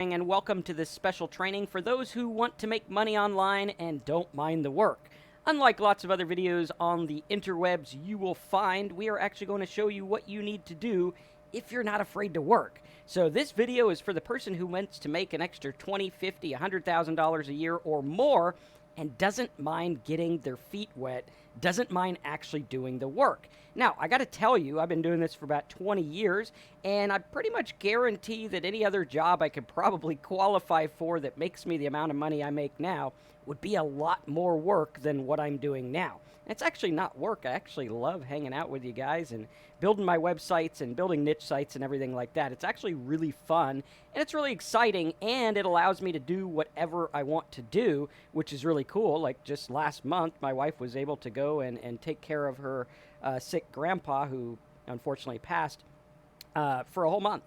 And welcome to this special training for those who want to make money online and don't mind the work. Unlike lots of other videos on the interwebs you will find, we are actually going to show you what you need to do if you're not afraid to work. So this video is for the person who wants to make an extra $20, $50, $100,000 a year or more and doesn't mind getting their feet wet, doesn't mind actually doing the work. Now, I got to tell you, I've been doing this for about 20 years, and I pretty much guarantee that any other job I could probably qualify for that makes me the amount of money I make now would be a lot more work than what I'm doing now. It's actually not work. I actually love hanging out with you guys and building my websites and building niche sites and everything like that. It's actually really fun, and it's really exciting, and it allows me to do whatever I want to do, which is really cool. Like just last month, my wife was able to go and take care of her sick grandpa, who unfortunately passed, for a whole month.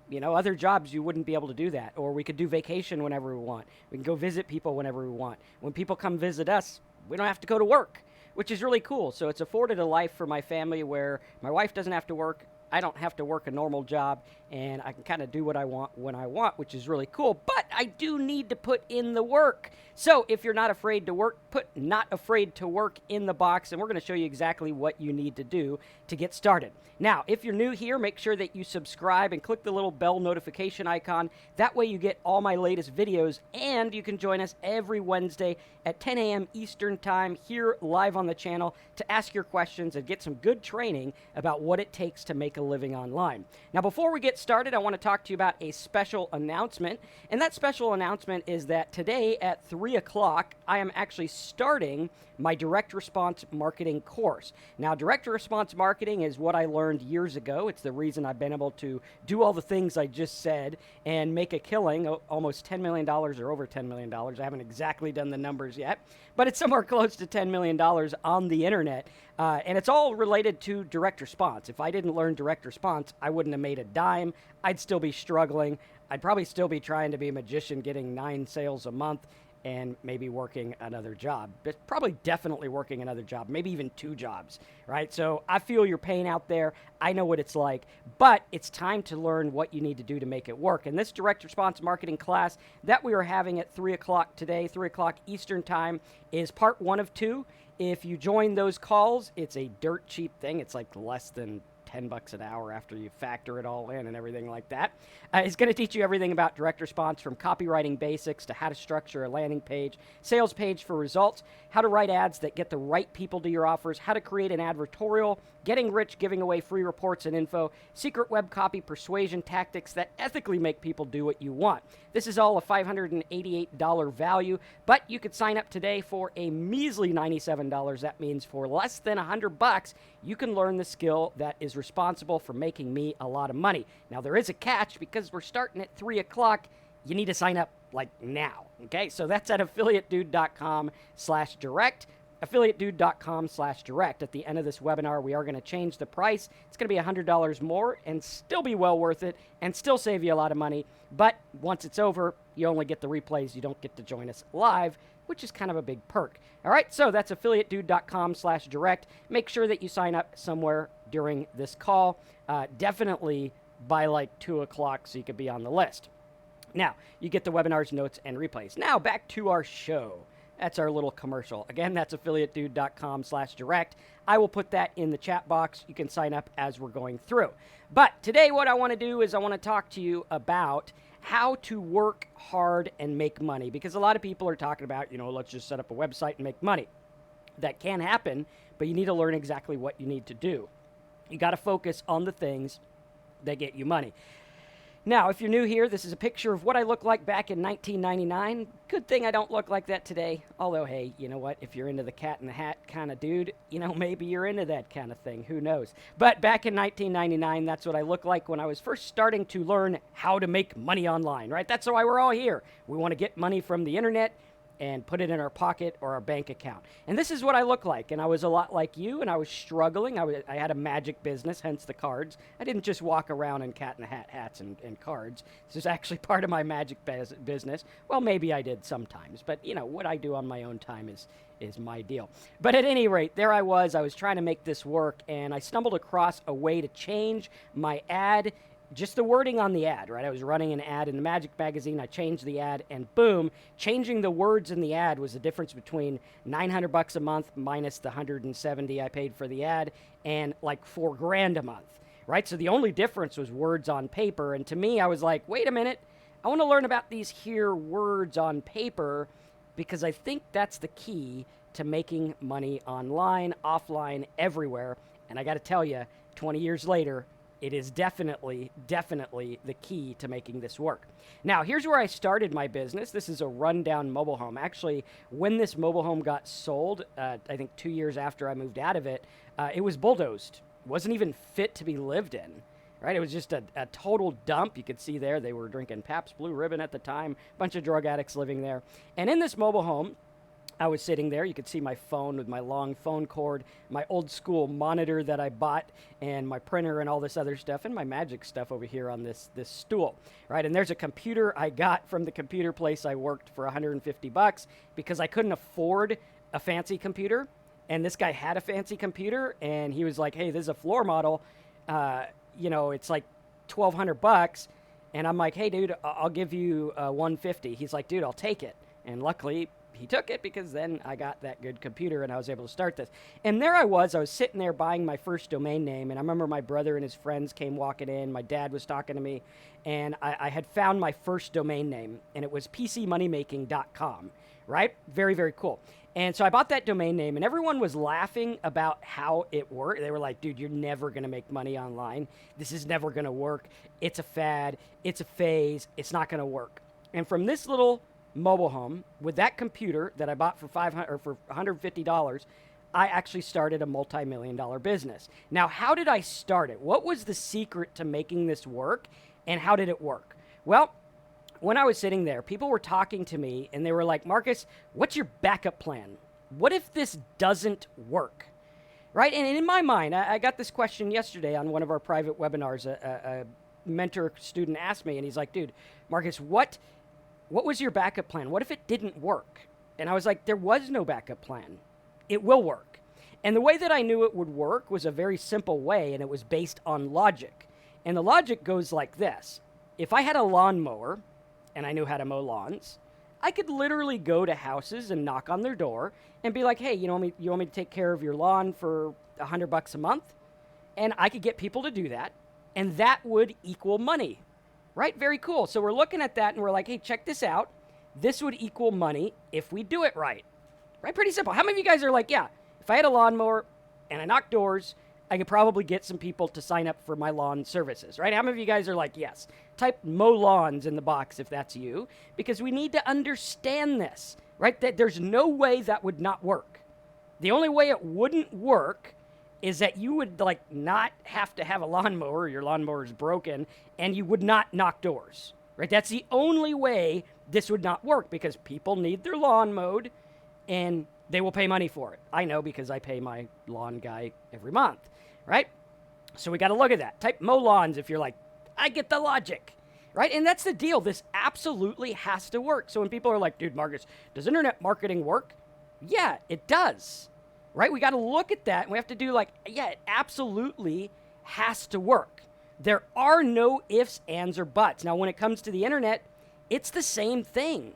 You know, other jobs you wouldn't be able to do that. Or we could do vacation whenever we want. We can go visit people whenever we want. When people come visit us, we don't have to go to work, which is really cool. So it's afforded a life for my family where my wife doesn't have to work, I don't have to work a normal job, and I can kind of do what I want when I want, which is really cool. But I do need to put in the work. So if you're not afraid to work, put "not afraid to work" in the box, and we're going to show you exactly what you need to do to get started. Now, if you're new here, make sure that you subscribe and click the little bell notification icon. That way you get all my latest videos, and you can join us every Wednesday at 10 a.m. Eastern Time here live on the channel to ask your questions and get some good training about what it takes to make a living online. Now, before we get started, I want to talk to you about a special announcement, and that special announcement is that today at 3 o'clock, I am actually starting my direct response marketing course. Now, direct response marketing is what I learned years ago. It's the reason I've been able to do all the things I just said and make a killing, almost $10 million or over $10 million. I haven't exactly done the numbers yet, but it's somewhere close to $10 million on the internet. And it's all related to direct response. If I didn't learn direct response, I wouldn't have made a dime. I'd still be struggling. I'd probably still be trying to be a magician, getting 9 sales a month, and maybe working another job, but probably definitely working another job, maybe even 2 jobs, right? So I feel your pain out there. I know what it's like, but it's time to learn what you need to do to make it work. And this direct response marketing class that we are having at 3 o'clock today, 3 o'clock Eastern Time, is part 1 of 2. If you join those calls, it's a dirt cheap thing. It's like less than $10 an hour after you factor it all in and everything like that. It's going to teach you everything about direct response, from copywriting basics to how to structure a landing page, sales page for results, how to write ads that get the right people to your offers, how to create an advertorial, getting rich giving away free reports and info, secret web copy persuasion tactics that ethically make people do what you want. This is all a $588 value, but you could sign up today for a measly $97. That means for less than $100, you can learn the skill that is responsible for making me a lot of money. Now, there is a catch because we're starting at 3 o'clock. You need to sign up like now, okay? So that's at affiliatedude.com/direct. affiliatedude.com/direct. At the end of this webinar, we are going to change the price. It's going to be $100 more and still be well worth it and still save you a lot of money. But once it's over, you only get the replays. You don't get to join us live, which is kind of a big perk. All right, so that's affiliatedude.com/direct. Make sure that you sign up somewhere during this call, definitely by like 2 o'clock so you could be on the list. Now, you get the webinars, notes, and replays. Now, back to our show. That's our little commercial. Again, that's affiliatedude.com/direct. I will put that in the chat box. You can sign up as we're going through. But today what I want to do is I want to talk to you about how to work hard and make money. Because a lot of people are talking about, let's just set up a website and make money. That can happen, but you need to learn exactly what you need to do. You got to focus on the things that get you money. Now, if you're new here, this is a picture of what I looked like back in 1999. Good thing I don't look like that today. Although, hey, you know what? If you're into the cat in the hat kind of dude, maybe you're into that kind of thing. Who knows? But back in 1999, that's what I looked like when I was first starting to learn how to make money online, right? That's why we're all here. We want to get money from the internet and put it in our pocket or our bank account. And this is what I look like. And I was a lot like you, and I was struggling. I had a magic business, hence the cards. I didn't just walk around in cat in the hat hats and cards. This is actually part of my magic business. Well, maybe I did sometimes, but what I do on my own time is my deal. But at any rate, there I was trying to make this work, and I stumbled across a way to change my ad just the wording on the ad, right? I was running an ad in the Magic magazine. I changed the ad, and boom, changing the words in the ad was the difference between $900 a month minus the 170 I paid for the ad, and like $4,000 a month, right? So the only difference was words on paper. And to me, I was like, wait a minute, I want to learn about these here words on paper, because I think that's the key to making money online, offline, everywhere. And I got to tell you, 20 years later, it is definitely the key to making this work. Now, here's where I started my business. This is a rundown mobile home. Actually, when this mobile home got sold, I think 2 years after I moved out of it, it was bulldozed. It wasn't even fit to be lived in, right? It was just a total dump. You could see there, they were drinking Pabst Blue Ribbon at the time, a bunch of drug addicts living there. And in this mobile home, I was sitting there. You could see my phone with my long phone cord, my old school monitor that I bought, and my printer and all this other stuff, and my magic stuff over here on this stool, right? And there's a computer I got from the computer place I worked for $150 because I couldn't afford a fancy computer. And this guy had a fancy computer, and he was like, hey, this is a floor model. It's like $1,200. And I'm like, hey, dude, I'll give you $150. He's like, dude, I'll take it. And luckily, he took it, because then I got that good computer and I was able to start this. And there I was sitting there buying my first domain name. And I remember my brother and his friends came walking in. My dad was talking to me, and I had found my first domain name, and it was PCmoneymaking.com, right? Very, very cool. And so I bought that domain name, and everyone was laughing about how it worked. They were like, dude, you're never going to make money online. This is never going to work. It's a fad. It's a phase. It's not going to work. And from this little mobile home with that computer that I bought for $150, I actually started a multi-million-dollar business. Now, how did I start it? What was the secret to making this work, and how did it work? Well, when I was sitting there, people were talking to me, and they were like, Marcus, what's your backup plan? What if this doesn't work? Right? And in my mind, I got this question yesterday on one of our private webinars. A mentor student asked me, and he's like, dude, Marcus, what was your backup plan? What if it didn't work? And I was like, there was no backup plan. It will work. And the way that I knew it would work was a very simple way, and it was based on logic. And the logic goes like this. If I had a lawnmower and I knew how to mow lawns, I could literally go to houses and knock on their door and be like, hey, you want me to take care of your lawn for $100 a month? And I could get people to do that, and that would equal money. Right? Very cool. So we're looking at that, and we're like, hey, check this out. This would equal money if we do it right. Right? Pretty simple. How many of you guys are like, yeah, if I had a lawnmower and I knocked doors, I could probably get some people to sign up for my lawn services, right? How many of you guys are like, yes? Type mow lawns in the box if that's you, because we need to understand this, right? That there's no way that would not work. The only way it wouldn't work is that you would not have to have a lawnmower, your lawnmower is broken, and you would not knock doors, right? That's the only way this would not work, because people need their lawn mowed, and they will pay money for it. I know, because I pay my lawn guy every month, right? So we got to look at that. Type mow lawns if you're like, I get the logic, right? And that's the deal. This absolutely has to work. So when people are like, dude, Marcus, does internet marketing work? Yeah, it does. Right? We got to look at that, and we have to do it absolutely has to work. There are no ifs, ands, or buts. Now, when it comes to the internet, it's the same thing,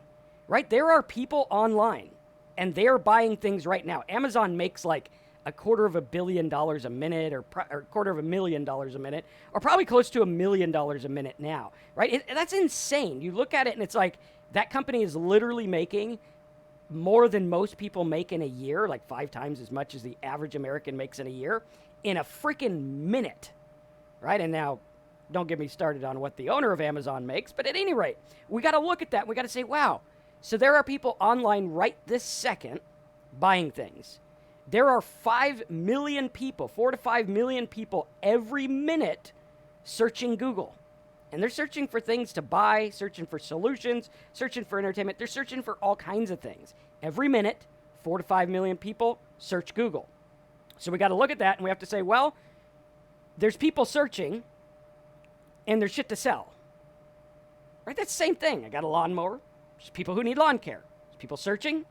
right? There are people online, and they are buying things right now. Amazon makes $250 million a minute, or $250,000 a minute, or probably close to $1 million a minute now, right? That's insane. You look at it, and it's like that company is literally making more than most people make in a year, 5 times as much as the average American makes in a year, in a freaking minute, right? And now, don't get me started on what the owner of Amazon makes, but at any rate, we got to look at that. We got to say, wow, so there are people online right this second buying things. There are 5 million people, 4 to 5 million people every minute searching Google. And they're searching for things to buy, searching for solutions, searching for entertainment. They're searching for all kinds of things. Every minute, 4 to 5 million people search Google. So we got to look at that, and we have to say, well, there's people searching, and there's shit to sell. Right? That's the same thing. I got a lawnmower. There's people who need lawn care. There's people searching,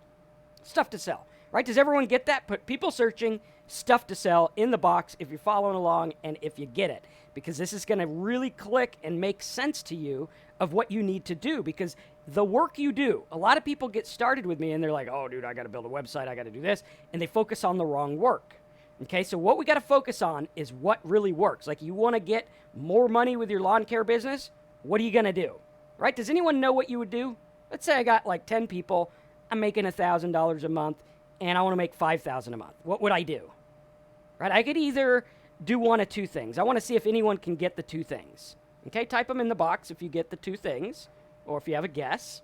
stuff to sell. Right? Does everyone get that? Put people searching, stuff to sell in the box if you're following along and if you get it, because this is going to really click and make sense to you of what you need to do. Because the work you do, a lot of people get started with me and they're like, oh, dude, I got to build a website, I got to do this, and they focus on the wrong work. Okay, so what we got to focus on is what really works. Like, you want to get more money with your lawn care business, what are you going to do? Right? Does anyone know what you would do? Let's say I got like 10 people, I'm making $1,000 a month, and I want to make $5,000 a month. What would I do? Right? I could either do one of two things. I want to see if anyone can get the two things. Okay, type them in the box if you get the two things, or if you have a guess.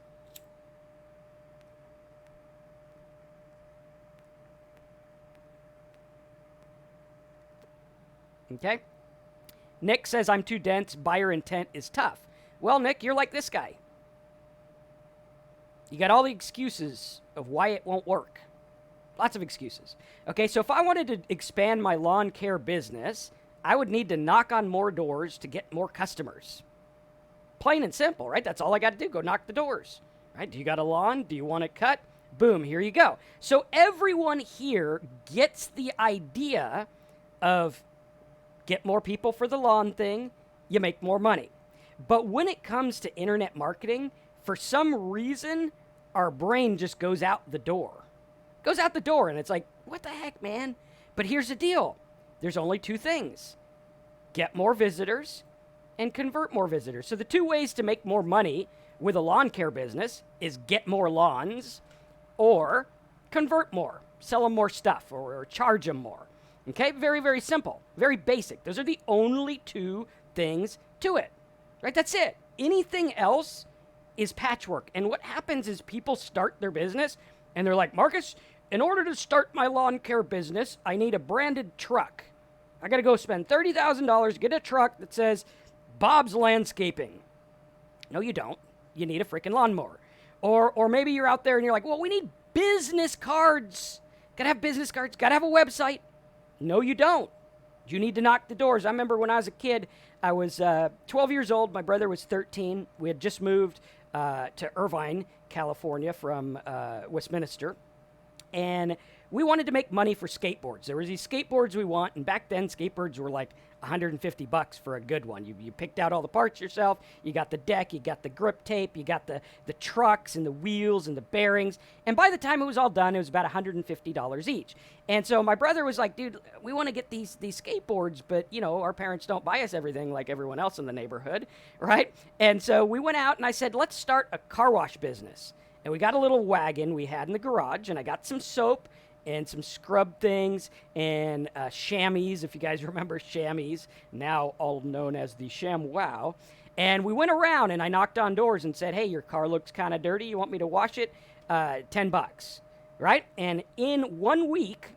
Okay. Nick says, I'm too dense. Buyer intent is tough. Well, Nick, you're like this guy. You got all the excuses of why it won't work. Lots of excuses. Okay, so if I wanted to expand my lawn care business, I would need to knock on more doors to get more customers. Plain and simple, right? That's all I got to do. Go knock the doors. Right? Do you got a lawn? Do you want it cut? Boom, here you go. So everyone here gets the idea of get more people for the lawn thing, you make more money. But when it comes to internet marketing, for some reason, our brain just goes out the door. Goes out the door, and it's like, what the heck, man? But here's the deal. There's only two things. Get more visitors and convert more visitors. So the two ways to make more money with a lawn care business is get more lawns or convert more, sell them more stuff, or charge them more. Okay, very, very simple, very basic. Those are the only two things to it, right? That's it. Anything else is patchwork. And what happens is people start their business and they're like, Marcus, in order to start my lawn care business, I need a branded truck. I got to go spend $30,000 to get a truck that says Bob's Landscaping. No, you don't. You need a freaking lawnmower. Or maybe you're out there and you're like, well, we need business cards. Got to have business cards. Got to have a website. No, you don't. You need to knock the doors. I remember when I was a kid, I was 12 years old. My brother was 13. We had just moved to Irvine, California from Westminster. And we wanted to make money for skateboards. There was these skateboards we want, and back then skateboards were like $150 for a good one. You picked out all the parts yourself. You got the deck, you got the grip tape, you got the trucks and the wheels and the bearings. And by the time it was all done, it was about $150 each. And so my brother was like, dude, we want to get these skateboards, but, you know, our parents don't buy us everything like everyone else in the neighborhood, right? And so we went out, and I said, let's start a car wash business. And we got a little wagon we had in the garage, and I got some soap and some scrub things and chamois, if you guys remember chamois, now all known as the ShamWow. And we went around, and I knocked on doors and said, hey, your car looks kind of dirty. You want me to wash it? $10, right? And in 1 week,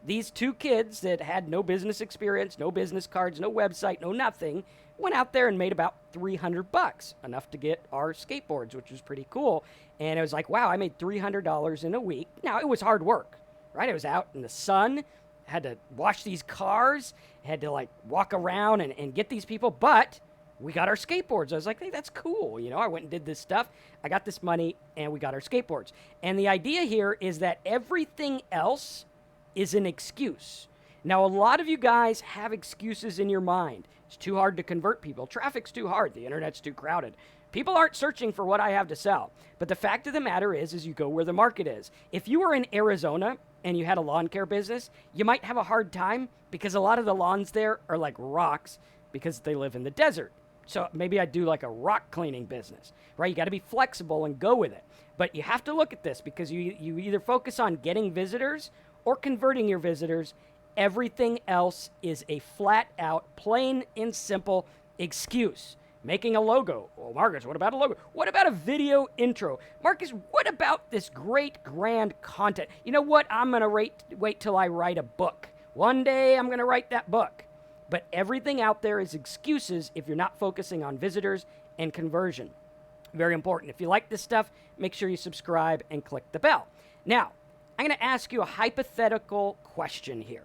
these two kids that had no business experience, no business cards, no website, no nothing, went out there and made about $300, enough to get our skateboards, which was pretty cool. And it was like, wow, I made $300 in a week. Now, it was hard work, right? I was out in the sun, had to wash these cars, had to like walk around and get these people, but we got our skateboards. I was like, hey, that's cool. You know, I went and did this stuff. I got this money, and we got our skateboards. And the idea here is that everything else is an excuse. Now, a lot of you guys have excuses in your mind. It's too hard to convert people. Traffic's too hard. The internet's too crowded. People aren't searching for what I have to sell. But the fact of the matter is you go where the market is. If you were in Arizona and you had a lawn care business, you might have a hard time because a lot of the lawns there are like rocks because they live in the desert. So maybe I'd do like a rock cleaning business, right? You got to be flexible and go with it. But you have to look at this because you either focus on getting visitors or converting your visitors. Everything else is a flat out, plain and simple excuse. Making a logo. Well, Marcus, what about a logo? What about a video intro? Marcus, what about this great grand content? You know what? I'm going to wait till I write a book. One day I'm going to write that book. But everything out there is excuses if you're not focusing on visitors and conversion. Very important. If you like this stuff, make sure you subscribe and click the bell. Now, I'm going to ask you a hypothetical question here.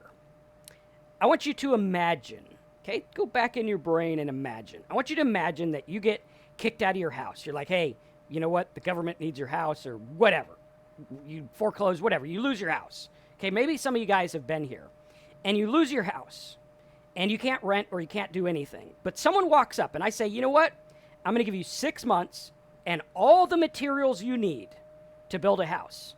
I want you to imagine, okay? Go back in your brain and imagine. I want you to imagine that you get kicked out of your house. You're like, hey, you know what? The government needs your house or whatever. You foreclose, whatever. You lose your house. Okay, maybe some of you guys have been here. and you lose your house, and you can't rent or you can't do anything, but someone walks up and I say, you know what? I'm going to give you 6 months and all the materials you need to build a house.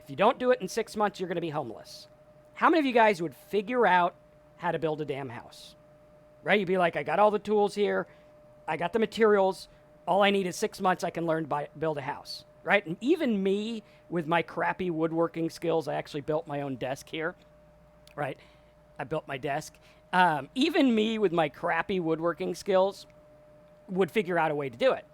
If you don't do it in 6 months, you're going to be homeless. How many of you guys would figure out how to build a damn house? Right? You'd be like, I got all the tools here. I got the materials. All I need is 6 months. I can learn to build a house. Right? And even me, with my crappy woodworking skills, I actually built my own desk here. Right? I built my desk. Even me, with my crappy woodworking skills, would figure out a way to do it.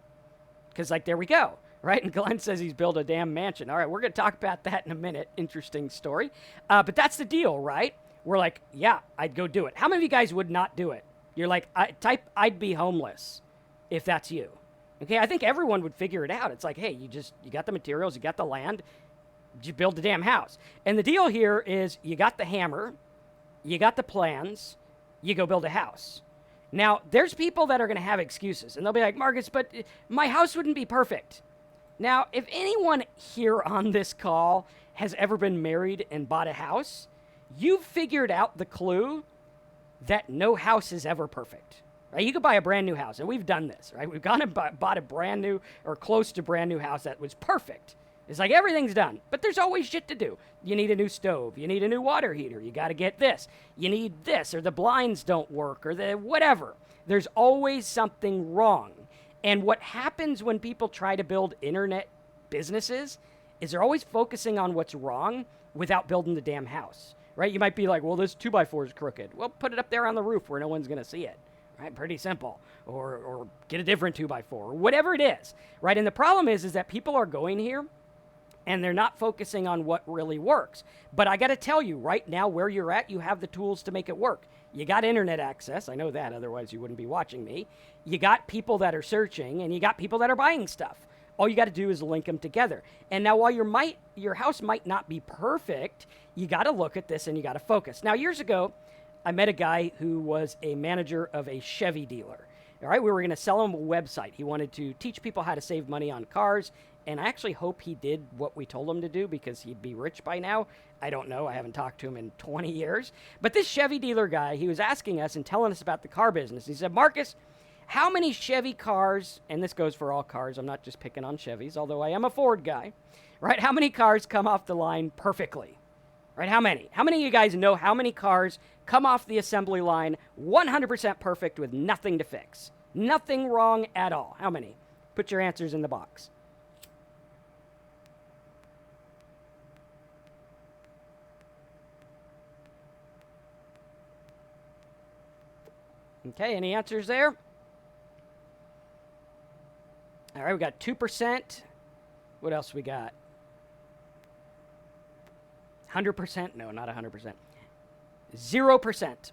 Because, like, there we go. Right? And Glenn says he's built a damn mansion. All right, we're going to talk about that in a minute. Interesting story. But that's the deal, right? We're like, yeah, I'd go do it. How many of you guys would not do it? You're like, I'd be homeless if that's you. Okay, I think everyone would figure it out. It's like, hey, you got the materials, you got the land, you build the damn house. And the deal here is you got the hammer, you got the plans, you go build a house. Now, there's people that are going to have excuses, and they'll be like, Marcus, but my house wouldn't be perfect. Now, if anyone here on this call has ever been married and bought a house, you've figured out the clue that no house is ever perfect. Right? You could buy a brand new house, and we've done this, right? We've gone and bought a brand new or close to brand new house that was perfect. It's like everything's done, but there's always shit to do. You need a new stove. You need a new water heater. You got to get this. You need this, or the blinds don't work, or the whatever. There's always something wrong. And what happens when people try to build internet businesses is they're always focusing on what's wrong without building the damn house, right? You might be like, well, this 2x4 is crooked. Well, put it up there on the roof where no one's going to see it, right? Pretty simple. Or get a different 2x4 or whatever it is, right? And the problem is that people are going here and they're not focusing on what really works. But I got to tell you, right now where you're at, you have the tools to make it work. You got internet access. I know that, otherwise you wouldn't be watching me. You got people that are searching, and you got people that are buying stuff. All you got to do is link them together. And now while your house might not be perfect, you got to look at this and you got to focus. Now, years ago, I met a guy who was a manager of a Chevy dealer. All right, we were going to sell him a website. He wanted to teach people how to save money on cars, and I actually hope he did what we told him to do because he'd be rich by now. I don't know. I haven't talked to him in 20 years. But this Chevy dealer guy, he was asking us and telling us about the car business. He said, Marcus, how many Chevy cars, and this goes for all cars, I'm not just picking on Chevys, although I am a Ford guy, right? How many cars come off the line perfectly? Right? How many? How many of you guys know how many cars come off the assembly line 100% perfect with nothing to fix? Nothing wrong at all. How many? Put your answers in the box. Okay, any answers there? All right, we got 2%. What else we got? 100%? No, not 100%. 0%.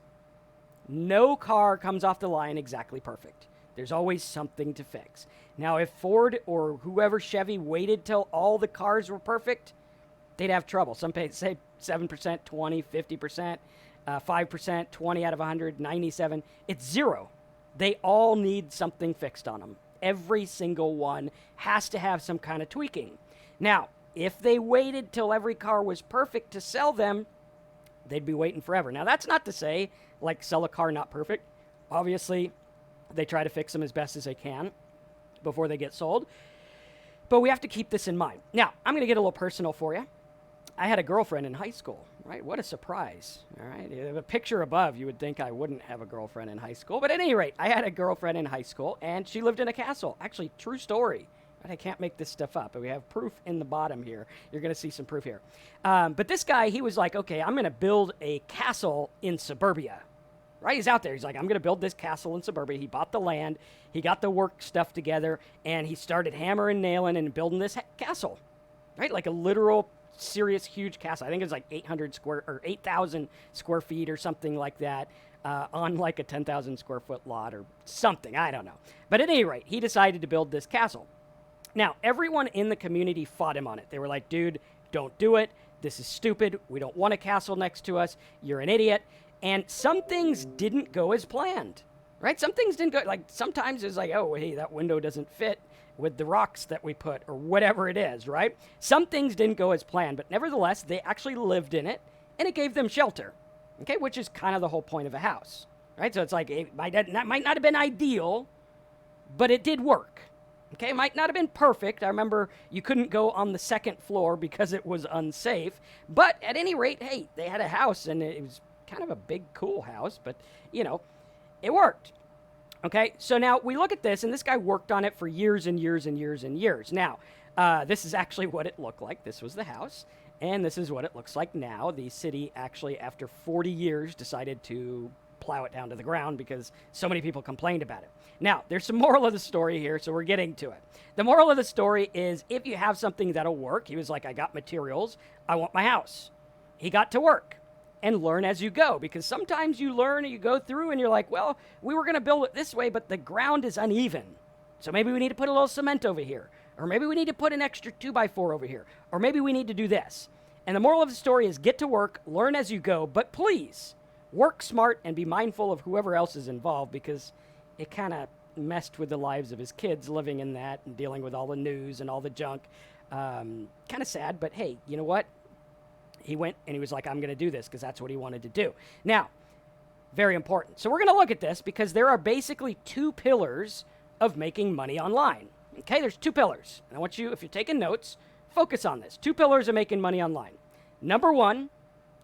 No car comes off the line exactly perfect. There's always something to fix. Now, if Ford or whoever Chevy waited till all the cars were perfect, they'd have trouble. Some say 7%, 20, 50%. 5%, 20 out of 100, 97. It's 0. They all need something fixed on them. Every single one has to have some kind of tweaking. Now, if they waited till every car was perfect to sell them, they'd be waiting forever. Now, that's not to say, like, sell a car not perfect. Obviously, they try to fix them as best as they can before they get sold. But we have to keep this in mind. Now, I'm going to get a little personal for you. I had a girlfriend in high school, right? What a surprise, all right? The picture above, you would think I wouldn't have a girlfriend in high school. But at any rate, I had a girlfriend in high school, and she lived in a castle. Actually, true story. Right? I can't make this stuff up, but we have proof in the bottom here. You're going to see some proof here. But this guy, he was like, okay, I'm going to build a castle in suburbia, right? He's out there. He's like, I'm going to build this castle in suburbia. He bought the land. He got the work stuff together, and he started hammering, nailing, and building this castle, right? Like a literal serious huge castle. I think it's like 8,000 square feet or something like that on like a 10,000 square foot lot or something. I don't know. But at any rate, he decided to build this castle. Now, everyone in the community fought him on it. They were like, dude, don't do it. This is stupid. We don't want a castle next to us. You're an idiot. And some things didn't go as planned, right? Some things didn't go, like sometimes it's like, oh, hey, that window doesn't fit with the rocks that we put or whatever it is, right? Some things didn't go as planned, but nevertheless, they actually lived in it, and it gave them shelter, Okay, which is kind of the whole point of a house, right? So it's like, it might not have been ideal, but it did work. Okay, it might not have been perfect. I remember you couldn't go on the second floor because it was unsafe. But at any rate, hey, they had a house, and it was kind of a big, cool house, but, it worked. Okay, so now we look at this, and this guy worked on it for years and years and years and years. Now, this is actually what it looked like. This was the house, and this is what it looks like now. The city actually, after 40 years, decided to plow it down to the ground because so many people complained about it. Now, there's some moral of the story here, so we're getting to it. The moral of the story is if you have something that'll work, he was like, I got materials, I want my house. He got to work. And learn as you go, because sometimes you learn and you go through and you're like, well, we were going to build it this way, but the ground is uneven. So maybe we need to put a little cement over here. Or maybe we need to put an extra 2x4 over here. Or maybe we need to do this. And the moral of the story is get to work, learn as you go, but please work smart and be mindful of whoever else is involved, because it kind of messed with the lives of his kids living in that and dealing with all the news and all the junk. Kind of sad, but hey, you know what? He went and he was like, I'm going to do this because that's what he wanted to do. Now, very important. So we're going to look at this because there are basically two pillars of making money online. Okay, there's two pillars. And I want you, if you're taking notes, focus on this. Two pillars of making money online. Number one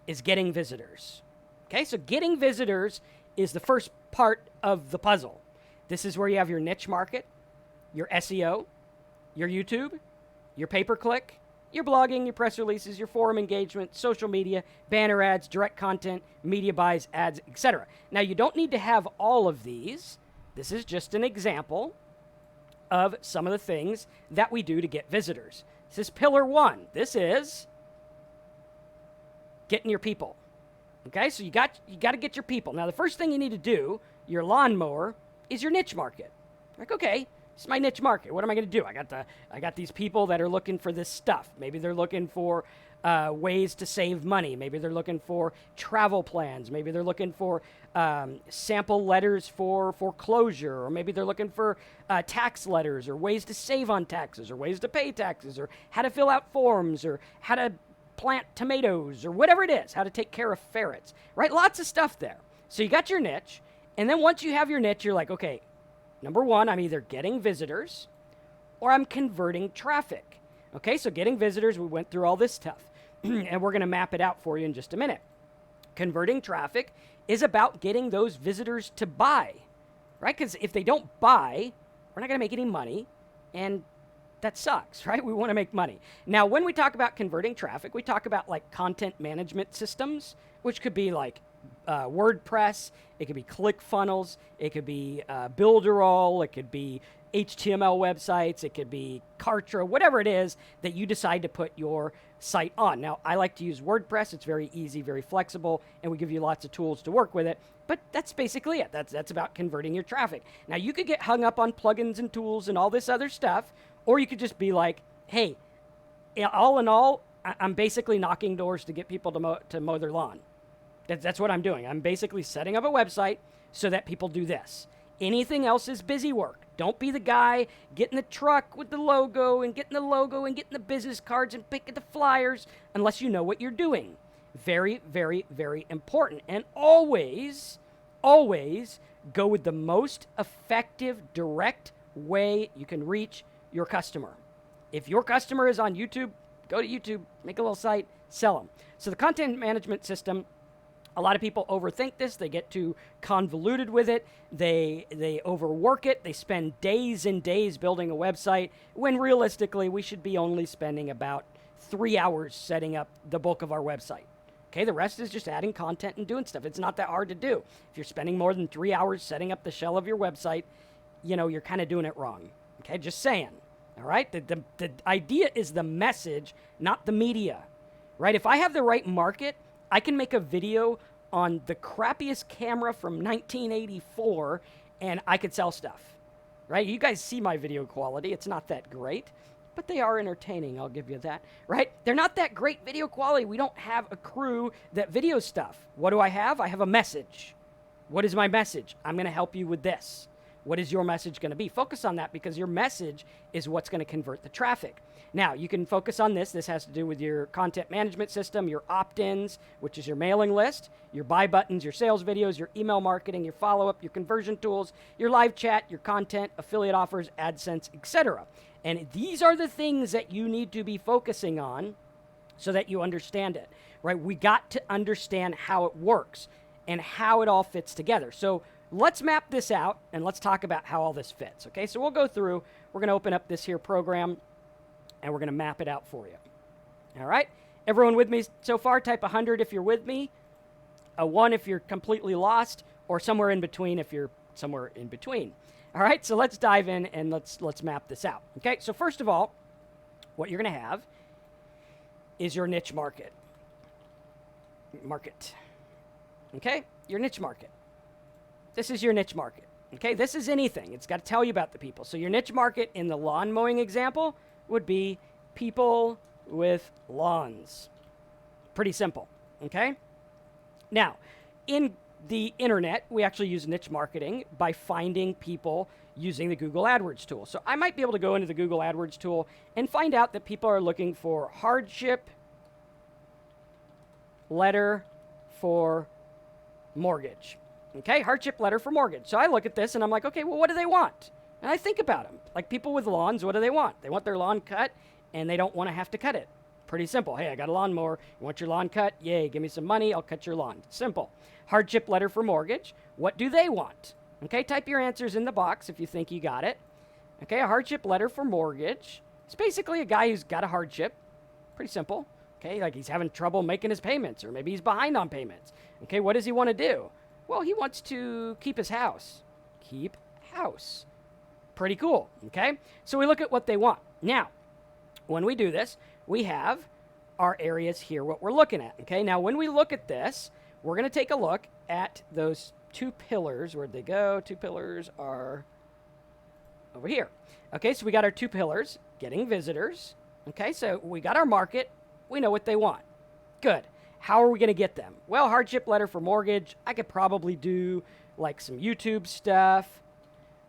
is getting visitors. Okay, so getting visitors is the first part of the puzzle. This is where you have your niche market, your SEO, your YouTube, your pay-per-click, your blogging, your press releases, your forum engagement, social media, banner ads, direct content, media buys, ads, etc. Now, you don't need to have all of these. This is just an example of some of the things that we do to get visitors. This is pillar one. This is getting your people. Okay, so you got to get your people. Now, the first thing you need to do, your lawnmower, is your niche market. Like, okay, it's my niche market. What am I going to do? I got these people that are looking for this stuff. Maybe they're looking for ways to save money. Maybe they're looking for travel plans. Maybe they're looking for sample letters for foreclosure, or maybe they're looking for tax letters, or ways to save on taxes, or ways to pay taxes, or how to fill out forms, or how to plant tomatoes, or whatever it is, how to take care of ferrets, right? Lots of stuff there. So you got your niche, and then once you have your niche, you're like, okay, number one, I'm either getting visitors or I'm converting traffic. Okay, so getting visitors, we went through all this stuff, and we're going to map it out for you in just a minute. Converting traffic is about getting those visitors to buy, right? Because if they don't buy, we're not going to make any money, and that sucks, right? We want to make money. Now, when we talk about converting traffic, we talk about like content management systems, which could be like WordPress, it could be ClickFunnels, it could be Builderall, it could be HTML websites, it could be Kartra, whatever it is that you decide to put your site on. Now, I like to use WordPress. It's very easy, very flexible, and we give you lots of tools to work with it. But that's basically it. That's about converting your traffic. Now, you could get hung up on plugins and tools and all this other stuff, or you could just be like, hey, all in all, I'm basically knocking doors to get people to mow their lawn. That's what I'm doing. I'm basically setting up a website so that people do this. Anything else is busy work. Don't be the guy getting the truck with the logo and getting the business cards and picking the flyers unless you know what you're doing. Very, very, very important. And always, always go with the most effective, direct way you can reach your customer. If your customer is on YouTube, go to YouTube, make a little site, sell them. So the content management system, a lot of people overthink this. They get too convoluted with it. They overwork it. They spend days and days building a website when realistically we should be only spending about 3 hours setting up the bulk of our website. Okay, the rest is just adding content and doing stuff. It's not that hard to do. If you're spending more than 3 hours setting up the shell of your website, you're kind of doing it wrong. Okay, just saying. All right, the idea is the message, not the media. Right? If I have the right market, I can make a video on the crappiest camera from 1984 and I could sell stuff, right? You guys see my video quality. It's not that great, but they are entertaining. I'll give you that, right? They're not that great video quality. We don't have a crew that video stuff. What do I have? I have a message. What is my message? I'm going to help you with this. What is your message going to be? Focus on that, because your message is what's going to convert the traffic. Now, you can focus on this. This has to do with your content management system, your opt-ins, which is your mailing list, your buy buttons, your sales videos, your email marketing, your follow-up, your conversion tools, your live chat, your content, affiliate offers, AdSense, etc. And these are the things that you need to be focusing on so that you understand it, right? We got to understand how it works and how it all fits together. So let's map this out and let's talk about how all this fits, okay? So we'll go through, we're going to open up this here program and we're going to map it out for you. All right? Everyone with me so far? Type 100 if you're with me, a 1 if you're completely lost, or somewhere in between if you're somewhere in between. All right? So let's dive in and let's map this out. Okay? So first of all, what you're going to have is your niche market. Okay? Your niche market. This is your niche market. Okay? This is anything. It's got to tell you about the people. So your niche market in the lawn mowing example would be people with lawns. Pretty simple. Okay? Now, in the internet, we actually use niche marketing by finding people using the Google AdWords tool. So I might be able to go into the Google AdWords tool and find out that people are looking for hardship letter for mortgage. Okay, hardship letter for mortgage. So I look at this and I'm like, okay, well, what do they want? And I think about them. Like people with lawns, what do they want? They want their lawn cut and they don't want to have to cut it. Pretty simple. Hey, I got a lawnmower. You want your lawn cut? Yay, give me some money. I'll cut your lawn. Simple. Hardship letter for mortgage. What do they want? Okay, type your answers in the box if you think you got it. Okay, a hardship letter for mortgage. It's basically a guy who's got a hardship. Pretty simple. Okay, like he's having trouble making his payments, or maybe he's behind on payments. Okay, what does he want to do? Well, he wants to keep his house. Keep house. Pretty cool, okay? So we look at what they want. Now, when we do this, we have our areas here, what we're looking at, okay? Now, when we look at this, we're going to take a look at those two pillars. Where'd they go? Two pillars are over here. Okay, so we got our two pillars, getting visitors. Okay, so we got our market. We know what they want. Good. How are we going to get them? Well, hardship letter for mortgage, I could probably do like some YouTube stuff.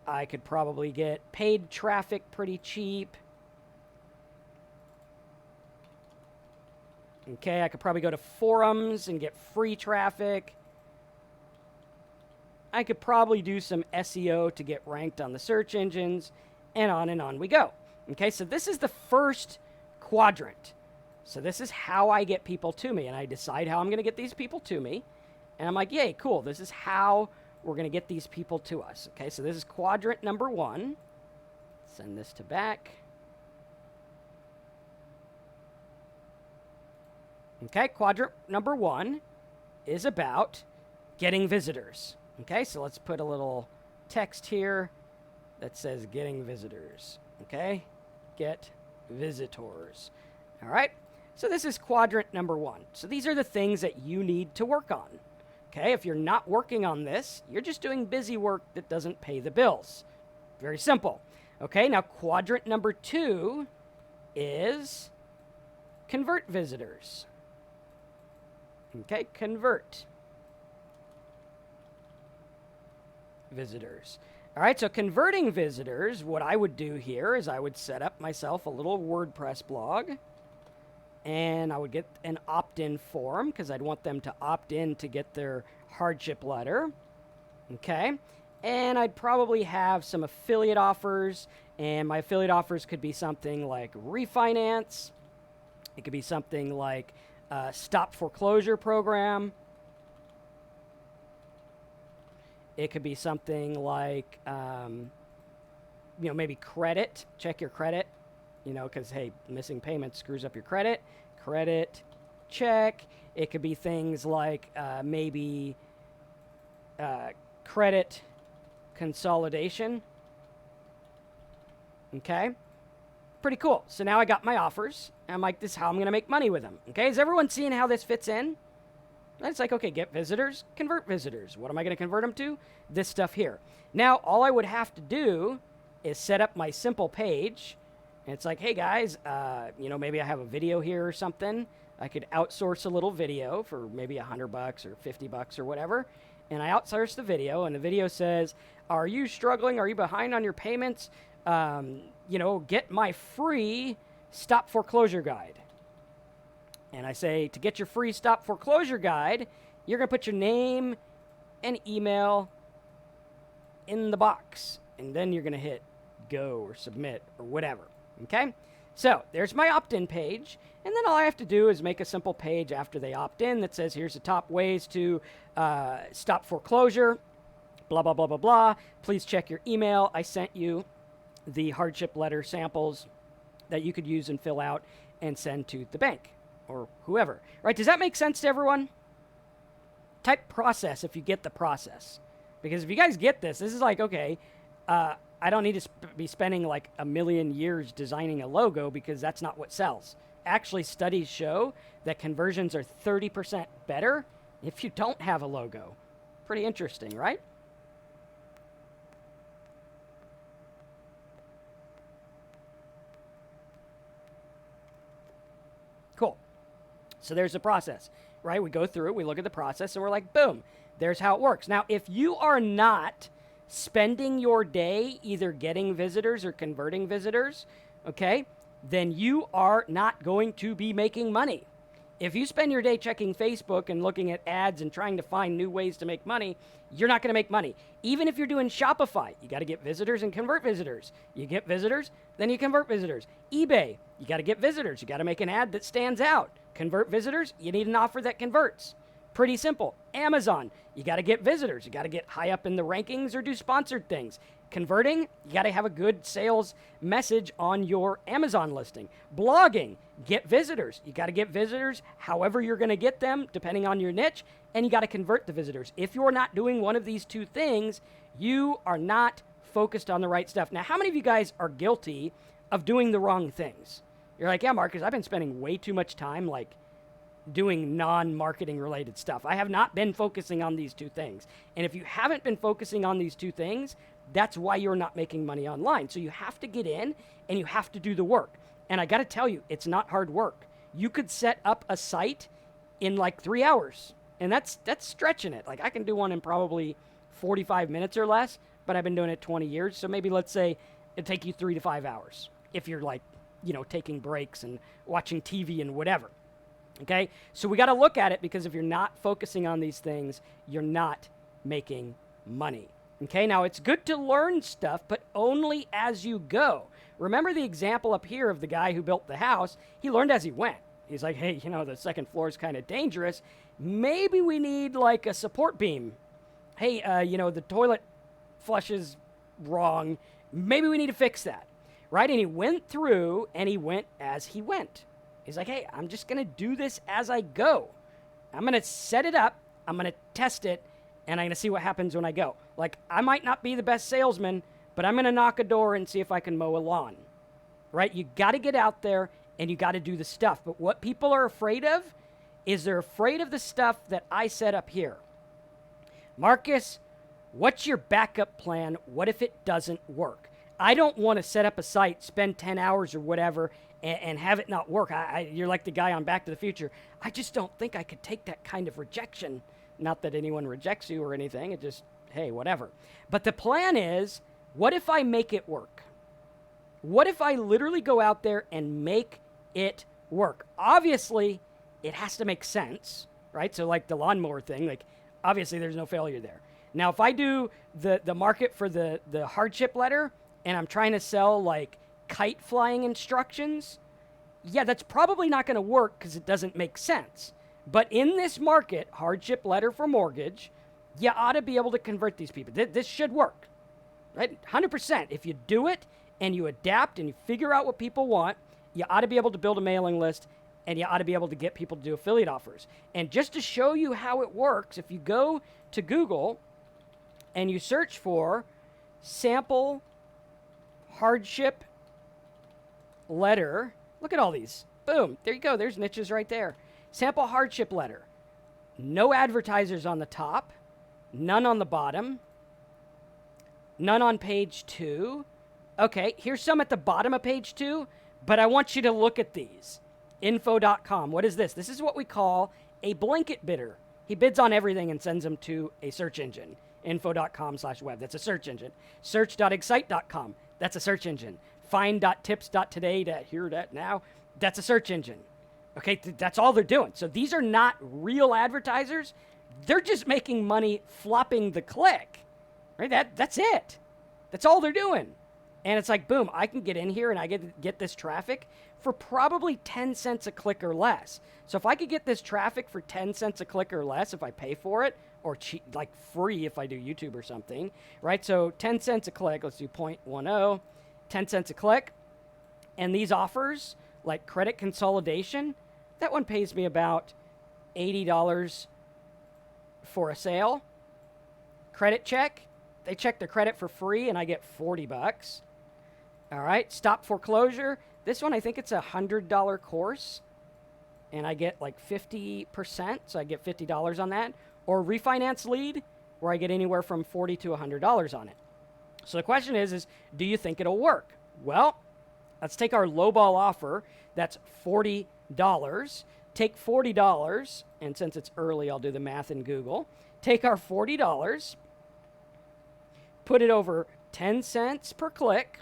I could probably get paid traffic pretty cheap. Okay, I could probably go to forums and get free traffic. I could probably do some SEO to get ranked on the search engines, and on we go. Okay, so this is the first quadrant. So this is how I get people to me, and I decide how I'm going to get these people to me. And I'm like, yay, cool. This is how we're going to get these people to us. Okay, so this is quadrant number 1. Send this to back. Okay, quadrant number 1 is about getting visitors. Okay, so let's put a little text here that says getting visitors. Okay, get visitors. All right. So this is quadrant number 1. So these are the things that you need to work on. Okay, if you're not working on this, you're just doing busy work that doesn't pay the bills. Very simple. Okay, now quadrant number 2 is convert visitors. Okay, convert visitors. All right, so converting visitors, what I would do here is I would set up myself a little WordPress blog. And I would get an opt-in form because I'd want them to opt in to get their hardship letter. Okay. And I'd probably have some affiliate offers. And my affiliate offers could be something like refinance. It could be something like stop foreclosure program. It could be something like, maybe credit. Check your credit. Because, hey, missing payments screws up your credit. Credit check. It could be things like maybe credit consolidation. Okay? Pretty cool. So now I got my offers. And I'm like, this is how I'm going to make money with them. Okay? Is everyone seeing how this fits in? And it's like, okay, get visitors, convert visitors. What am I going to convert them to? This stuff here. Now, all I would have to do is set up my simple page. And it's like, hey guys, maybe I have a video here or something. I could outsource a little video for maybe $100 or $50 or whatever. and I outsource the video, and the video says, are you struggling? Are you behind on your payments? Get my free stop foreclosure guide. And I say, to get your free stop foreclosure guide, you're going to put your name and email in the box. And then you're going to hit go or submit or whatever. Okay? So there's my opt-in page. And then all I have to do is make a simple page after they opt in that says, here's the top ways to stop foreclosure. Blah, blah, blah, blah, blah. Please check your email. I sent you the hardship letter samples that you could use and fill out and send to the bank or whoever. Right? Does that make sense to everyone? Type process if you get the process. Because if you guys get this, this is like, okay, I don't need to be spending like a million years designing a logo because that's not what sells. Actually, studies show that conversions are 30% better if you don't have a logo. Pretty interesting, right? Cool. So there's the process, right? We go through it, we look at the process, and we're like, boom, there's how it works. Now, if you are not spending your day either getting visitors or converting visitors, okay, then you are not going to be making money. If you spend your day checking Facebook and looking at ads and trying to find new ways to make money, you're not going to make money. Even if you're doing Shopify, you got to get visitors and convert visitors. You get visitors, then you convert visitors. eBay, you got to get visitors. You got to make an ad that stands out. Convert visitors, you need an offer that converts. Pretty simple. Amazon, you got to get visitors. You got to get high up in the rankings or do sponsored things. Converting, you got to have a good sales message on your Amazon listing. Blogging, get visitors. You got to get visitors however you're going to get them, depending on your niche, and you got to convert the visitors. If you're not doing one of these two things, you are not focused on the right stuff. Now, how many of you guys are guilty of doing the wrong things? You're like, yeah, Marcus, I've been spending way too much time, like, doing non-marketing related stuff. I have not been focusing on these two things. And if you haven't been focusing on these two things, that's why you're not making money online. So you have to get in and you have to do the work. And I got to tell you, it's not hard work. You could set up a site in like 3 hours. And that's stretching it. Like I can do one in probably 45 minutes or less, but I've been doing it 20 years. So maybe let's say it'd take you 3 to 5 hours if you're like, taking breaks and watching TV and whatever. Okay, so we got to look at it because if you're not focusing on these things, you're not making money. Okay, now it's good to learn stuff, but only as you go. Remember the example up here of the guy who built the house? He learned as he went. He's like, hey, the second floor is kind of dangerous. Maybe we need like a support beam. Hey, the toilet flushes wrong. Maybe we need to fix that, right? And he went through and he went as he went. He's like, hey, I'm just going to do this as I go. I'm going to set it up. I'm going to test it. And I'm going to see what happens when I go. Like, I might not be the best salesman, but I'm going to knock a door and see if I can mow a lawn. Right? You got to get out there and you got to do the stuff. But what people are afraid of is they're afraid of the stuff that I set up here. Marcus, what's your backup plan? What if it doesn't work? I don't want to set up a site, spend 10 hours or whatever, and have it not work. You're like the guy on Back to the Future. I just don't think I could take that kind of rejection. Not that anyone rejects you or anything. It just, hey, whatever. But the plan is, what if I make it work? What if I literally go out there and make it work? Obviously, it has to make sense, right? So like the lawnmower thing, like obviously there's no failure there. Now, if I do the market for the hardship letter and I'm trying to sell like kite flying instructions, yeah, that's probably not going to work because it doesn't make sense. But in this market, hardship letter for mortgage, you ought to be able to convert these people. This should work, right? 100%. If you do it and you adapt and you figure out what people want, you ought to be able to build a mailing list and you ought to be able to get people to do affiliate offers. And just to show you how it works, if you go to Google and you search for sample hardship letter, look at all these. Boom. There you go. There's niches right there. Sample hardship letter. No advertisers on the top. None on the bottom. None on page 2. Okay, here's some at the bottom of page 2, but I want you to look at these. Info.com. What is this? This is what we call a blanket bidder. He bids on everything and sends them to a search engine. Info.com/web. That's a search engine. Search.excite.com. That's a search engine. Find.tips.today to hear that now. That's a search engine. Okay, that's all they're doing. So these are not real advertisers. They're just making money flopping the click. Right? That's it. That's all they're doing. And it's like, boom, I can get in here and I get this traffic for probably 10 cents a click or less. So if I could get this traffic for 10 cents a click or less if I pay for it, or cheap, like free if I do YouTube or something, right? So 10 cents a click, let's do 0.10, 10 cents a click. And these offers, like credit consolidation, that one pays me about $80 for a sale. Credit check, they check their credit for free and I get 40 bucks. All right, stop foreclosure. This one, I think it's a $100 course and I get like 50%, so I get $50 on that. Or refinance lead, where I get anywhere from $40 to $100 on it. So the question is do you think it'll work? Well, let's take our lowball offer. That's $40. Take $40, and since it's early, I'll do the math in Google. Take our $40, put it over 10 cents per click.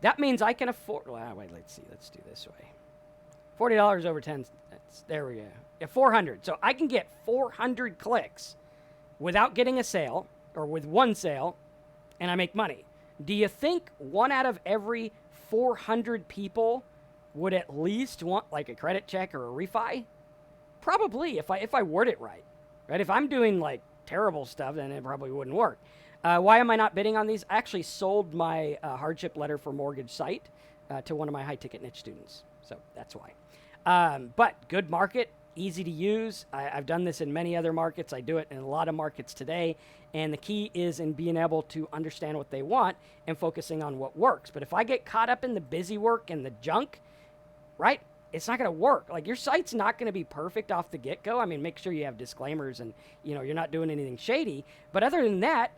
That means I can afford, well, wait, let's see, let's do this way. $40 over 10 cents, there we go. Yeah, 400. So I can get 400 clicks without getting a sale, or with one sale, and I make money. Do you think 1 out of every 400 people would at least want like a credit check or a refi? Probably, if I word it right. Right? If I'm doing like terrible stuff, then it probably wouldn't work. Why am I not bidding on these? I actually sold my hardship letter for mortgage site to one of my high-ticket niche students. So that's why. But good market. Easy to use. I've done this in many other markets. I do it in a lot of markets today. And the key is in being able to understand what they want and focusing on what works. But if I get caught up in the busy work and the junk, right, it's not going to work. Like your site's not going to be perfect off the get-go. I mean, make sure you have disclaimers and, you're not doing anything shady. But other than that,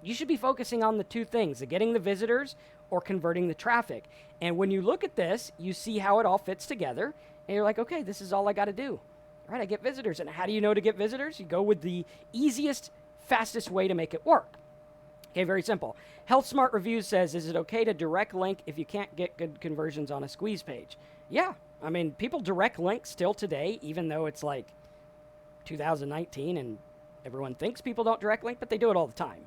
you should be focusing on the two things, the getting the visitors or converting the traffic. And when you look at this, you see how it all fits together. And you're like, okay, this is all I got to do. All right, I get visitors. And how do you know to get visitors? You go with the easiest, fastest way to make it work. Okay, very simple. Health Smart Reviews says, is it okay to direct link if you can't get good conversions on a squeeze page? Yeah, I mean, people direct link still today, even though it's like 2019 and everyone thinks people don't direct link, but they do it all the time.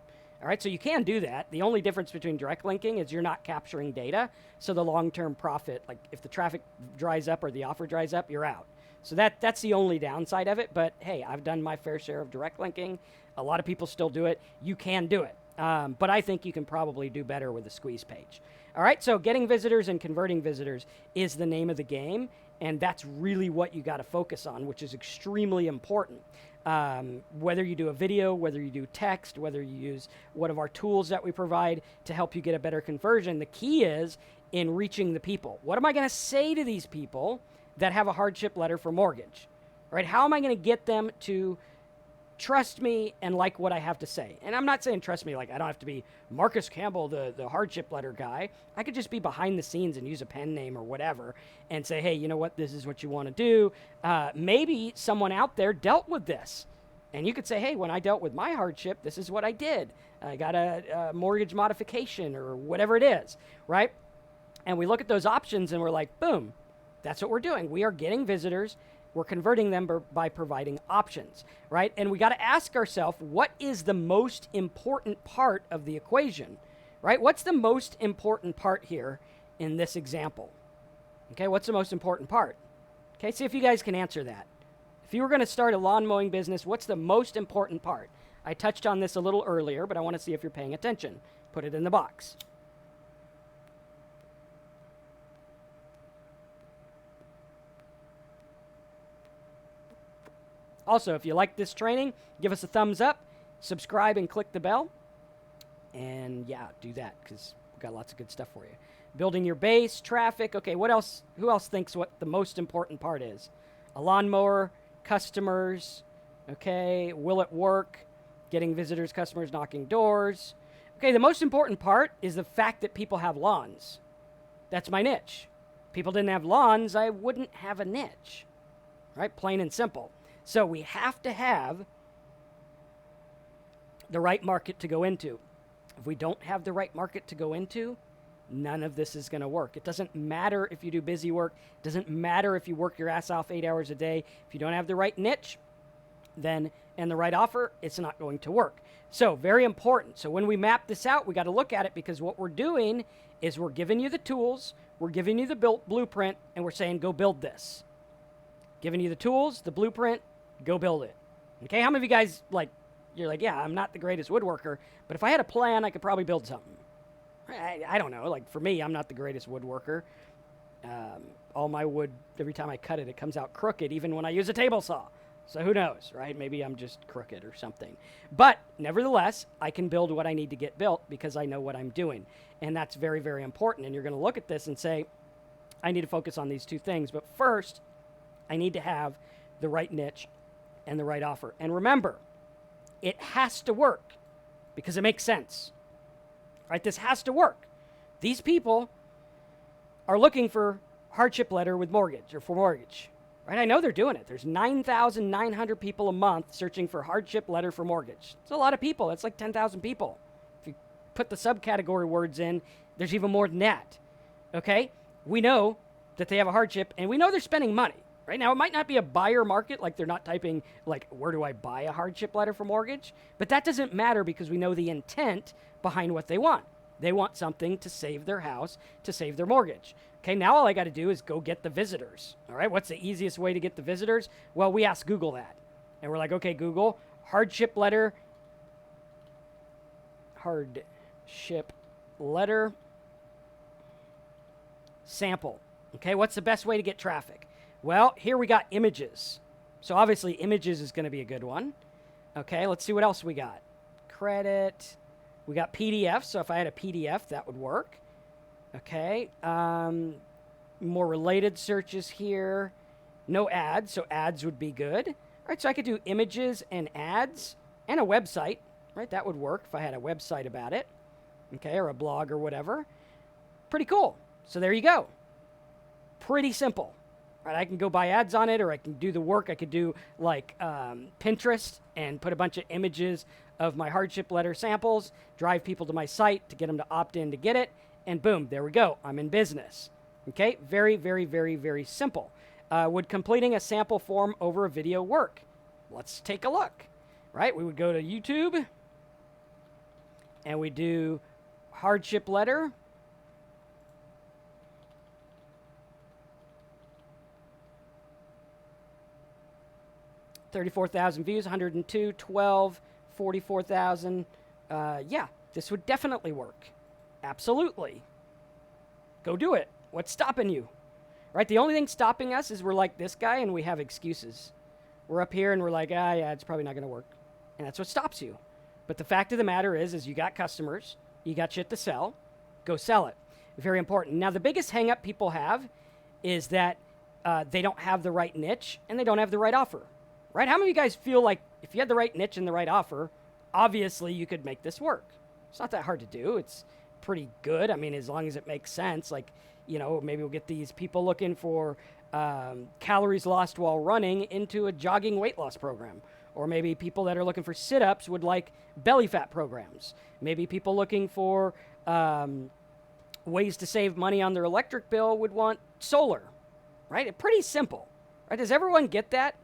All right, so you can do that. The only difference between direct linking is you're not capturing data. So the long-term profit, like if the traffic dries up or the offer dries up, you're out. So that's the only downside of it. But hey, I've done my fair share of direct linking. A lot of people still do it. You can do it. But I think you can probably do better with a squeeze page. All right, so getting visitors and converting visitors is the name of the game. And that's really what you got to focus on, which is extremely important. Whether you do a video, whether you do text, whether you use one of our tools that we provide to help you get a better conversion, the key is in reaching the people. What am I going to say to these people that have a hardship letter for mortgage? Right? How am I going to get them to trust me and like what I have to say? And I'm not saying trust me like I don't have to be Marcus Campbell, the hardship letter guy. I could just be behind the scenes and use a pen name or whatever and say, hey, you know what? This is what you want to do. Maybe someone out there dealt with this. And you could say, hey, when I dealt with my hardship, this is what I did. I got a mortgage modification or whatever it is, right? And we look at those options and we're like, boom, that's what we're doing. We are getting visitors. We're converting them by providing options, right? And we got to ask ourselves, what is the most important part of the equation, right? What's the most important part here in this example? Okay, what's the most important part? Okay, see if you guys can answer that. If you were going to start a lawn mowing business, what's the most important part? I touched on this a little earlier, but I want to see if you're paying attention. Put it in the box. Also, if you like this training, give us a thumbs up, subscribe, and click the bell. And yeah, do that because we've got lots of good stuff for you. Building your base, traffic. Okay, what else? Who else thinks what the most important part is? A lawnmower, customers. Okay, will it work? Getting visitors, customers, knocking doors. Okay, the most important part is the fact that people have lawns. That's my niche. If people didn't have lawns, I wouldn't have a niche. Right? Plain and simple. So we have to have the right market to go into. If we don't have the right market to go into, none of this is going to work. It doesn't matter if you do busy work. It doesn't matter if you work your ass off 8 hours a day. If you don't have the right niche, then and the right offer, it's not going to work. So very important. So when we map this out, we got to look at it, because what we're doing is we're giving you the tools, we're giving you the blueprint, and we're saying, go build this. Giving you the tools, the blueprint, go build it. Okay, how many of you guys, you're like, yeah, I'm not the greatest woodworker, but if I had a plan, I could probably build something. I don't know. Like, for me, I'm not the greatest woodworker. All my wood, every time I cut it, it comes out crooked, even when I use a table saw. So who knows, right? Maybe I'm just crooked or something. But nevertheless, I can build what I need to get built because I know what I'm doing. And that's very, very important. And you're going to look at this and say, I need to focus on these two things. But first, I need to have the right niche and the right offer. And remember, it has to work because it makes sense. Right? This has to work. These people are looking for hardship letter with mortgage or for mortgage. Right? I know they're doing it. There's 9,900 people a month searching for hardship letter for mortgage. It's a lot of people. That's like 10,000 people. If you put the subcategory words in, there's even more than that. Okay? We know that they have a hardship, and we know they're spending money. Right now, it might not be a buyer market, like they're not typing, like, where do I buy a hardship letter for mortgage? But that doesn't matter because we know the intent behind what they want. They want something to save their house, to save their mortgage. Okay, now all I got to do is go get the visitors. All right, what's the easiest way to get the visitors? Well, we asked Google that. And we're like, okay, Google, hardship letter sample. Okay, what's the best way to get traffic? Well, here we got images. So obviously images is going to be a good one. Okay, let's see what else we got. Credit. We got PDF. So if I had a PDF, that would work. Okay. More related searches here. No ads. So ads would be good. All right. So I could do images and ads and a website. Right. That would work if I had a website about it. Okay. Or a blog or whatever. Pretty cool. So there you go. Pretty simple. Right, I can go buy ads on it, or I can do the work. I could do like Pinterest and put a bunch of images of my hardship letter samples, drive people to my site to get them to opt in to get it, and boom, there we go. I'm in business. Okay, very, very, very, very simple. Would completing a sample form over a video work? Let's take a look. Right, we would go to YouTube, and we do hardship letter. 34,000 views, 102, 12, 44,000. Yeah, this would definitely work. Absolutely. Go do it. What's stopping you? Right? The only thing stopping us is we're like this guy and we have excuses. We're up here and we're like, yeah, it's probably not going to work. And that's what stops you. But the fact of the matter is you got customers, you got shit to sell, go sell it. Very important. Now, the biggest hang up people have is that they don't have the right niche and they don't have the right offer. Right? How many of you guys feel like if you had the right niche and the right offer, obviously you could make this work? It's not that hard to do. It's pretty good. I mean, as long as it makes sense. Like, you know, maybe we'll get these people looking for calories lost while running into a jogging weight loss program. Or maybe people that are looking for sit-ups would like belly fat programs. Maybe people looking for ways to save money on their electric bill would want solar. Right? It's pretty simple. Right? Does everyone get that?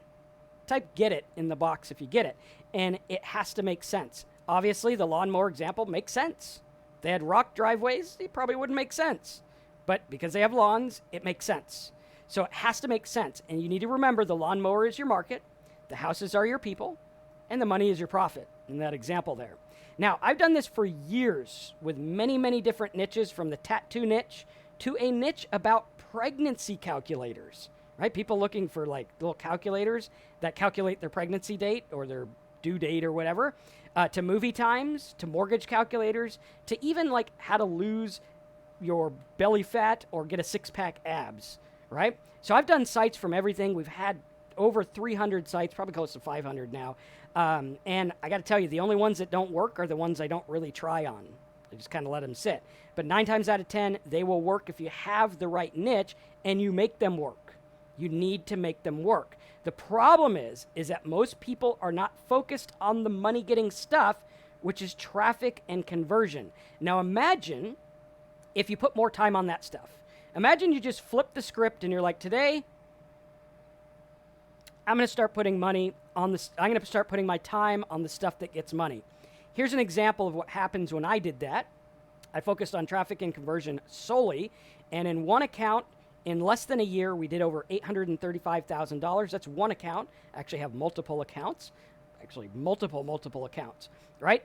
Type get it in the box if you get it. And it has to make sense. Obviously, the lawnmower example makes sense. If they had rock driveways, it probably wouldn't make sense. But because they have lawns, it makes sense. So it has to make sense. And you need to remember the lawnmower is your market, the houses are your people, and the money is your profit in that example there. Now, I've done this for years with many, many different niches, from the tattoo niche to a niche about pregnancy calculators. Right? People looking for like little calculators that calculate their pregnancy date or their due date or whatever, to movie times, to mortgage calculators, to even like how to lose your belly fat or get a six-pack abs, right? So I've done sites from everything. We've had over 300 sites, probably close to 500 now. And I got to tell you, the only ones that don't work are the ones I don't really try on. I just kind of let them sit. But 9 times out of 10, they will work if you have the right niche and you make them work. You need to make them work. The problem is that most people are not focused on the money-getting stuff, which is traffic and conversion. Now imagine if you put more time on that stuff. Imagine you just flip the script and you're like, today, I'm going to start putting money on this. I'm going to start putting my time on the stuff that gets money. Here's an example of what happens when I did that. I focused on traffic and conversion solely, and in one account, in less than a year, we did over $835,000. That's one account. I actually have multiple accounts. Actually, multiple accounts, right?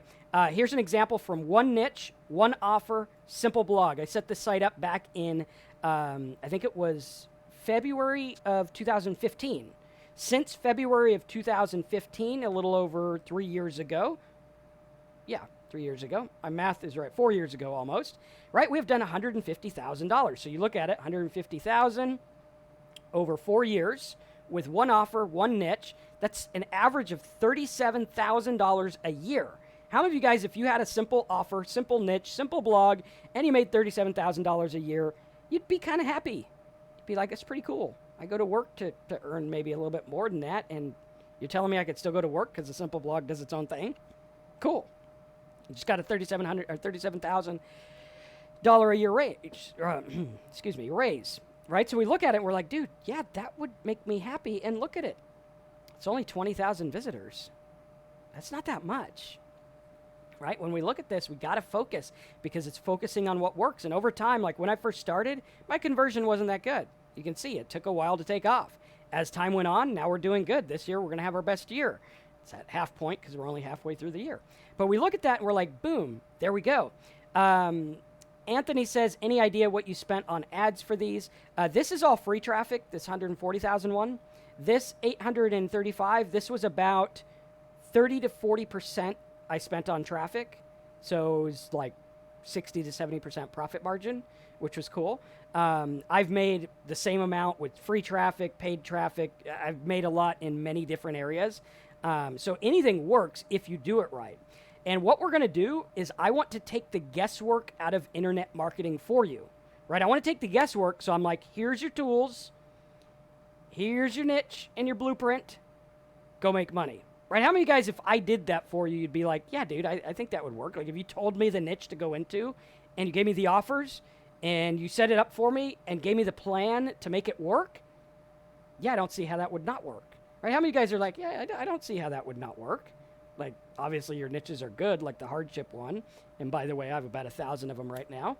Here's an example from one niche, one offer, simple blog. I set this site up back in, I think it was February of 2015. Since February of 2015, a little over 3 years ago, 3 years ago, my math is right, 4 years ago almost, right? We've done $150,000. So you look at it, $150,000 over 4 years with one offer, one niche. That's an average of $37,000 a year. How many of you guys, if you had a simple offer, simple niche, simple blog, and you made $37,000 a year, you'd be kind of happy. You'd be like, it's pretty cool. I go to work to earn maybe a little bit more than that, and you're telling me I could still go to work because the simple blog does its own thing? Cool. You just got a $37,000 a year raise. Raise. Right? So we look at it and we're like, dude, yeah, that would make me happy. And look at it. It's only 20,000 visitors. That's not that much. Right? When we look at this, we got to focus because it's focusing on what works. And over time, like when I first started, my conversion wasn't that good. You can see it took a while to take off. As time went on, now we're doing good. This year, we're going to have our best year. It's at half point because we're only halfway through the year. But we look at that and we're like, boom, there we go. Anthony says, any idea what you spent on ads for these? This is all free traffic, this 140,000 one. This 835, this was about 30 to 40% I spent on traffic. So it was like 60 to 70% profit margin, which was cool. I've made the same amount with free traffic, paid traffic. I've made a lot in many different areas. So anything works if you do it right. And what we're going to do is I want to take the guesswork out of internet marketing for you, right? I want to take the guesswork. So I'm like, here's your tools. Here's your niche and your blueprint. Go make money, right? How many of you guys, if I did that for you, you'd be like, yeah, dude, I think that would work. Like if you told me the niche to go into and you gave me the offers and you set it up for me and gave me the plan to make it work, yeah, I don't see how that would not work, right? How many of you guys are like, yeah, I don't see how that would not work? Like, obviously your niches are good, like the hardship one. And by the way, I have about 1,000 of them right now.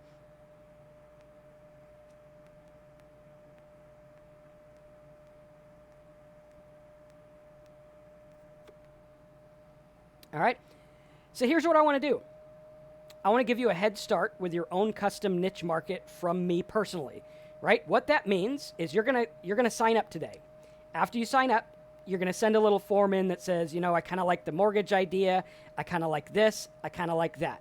All right. So here's what I want to do. I want to give you a head start with your own custom niche market from me personally, right? What that means is you're going to sign up today. After you sign up, you're going to send a little form in that says, you know, I kind of like the mortgage idea. I kind of like this. I kind of like that.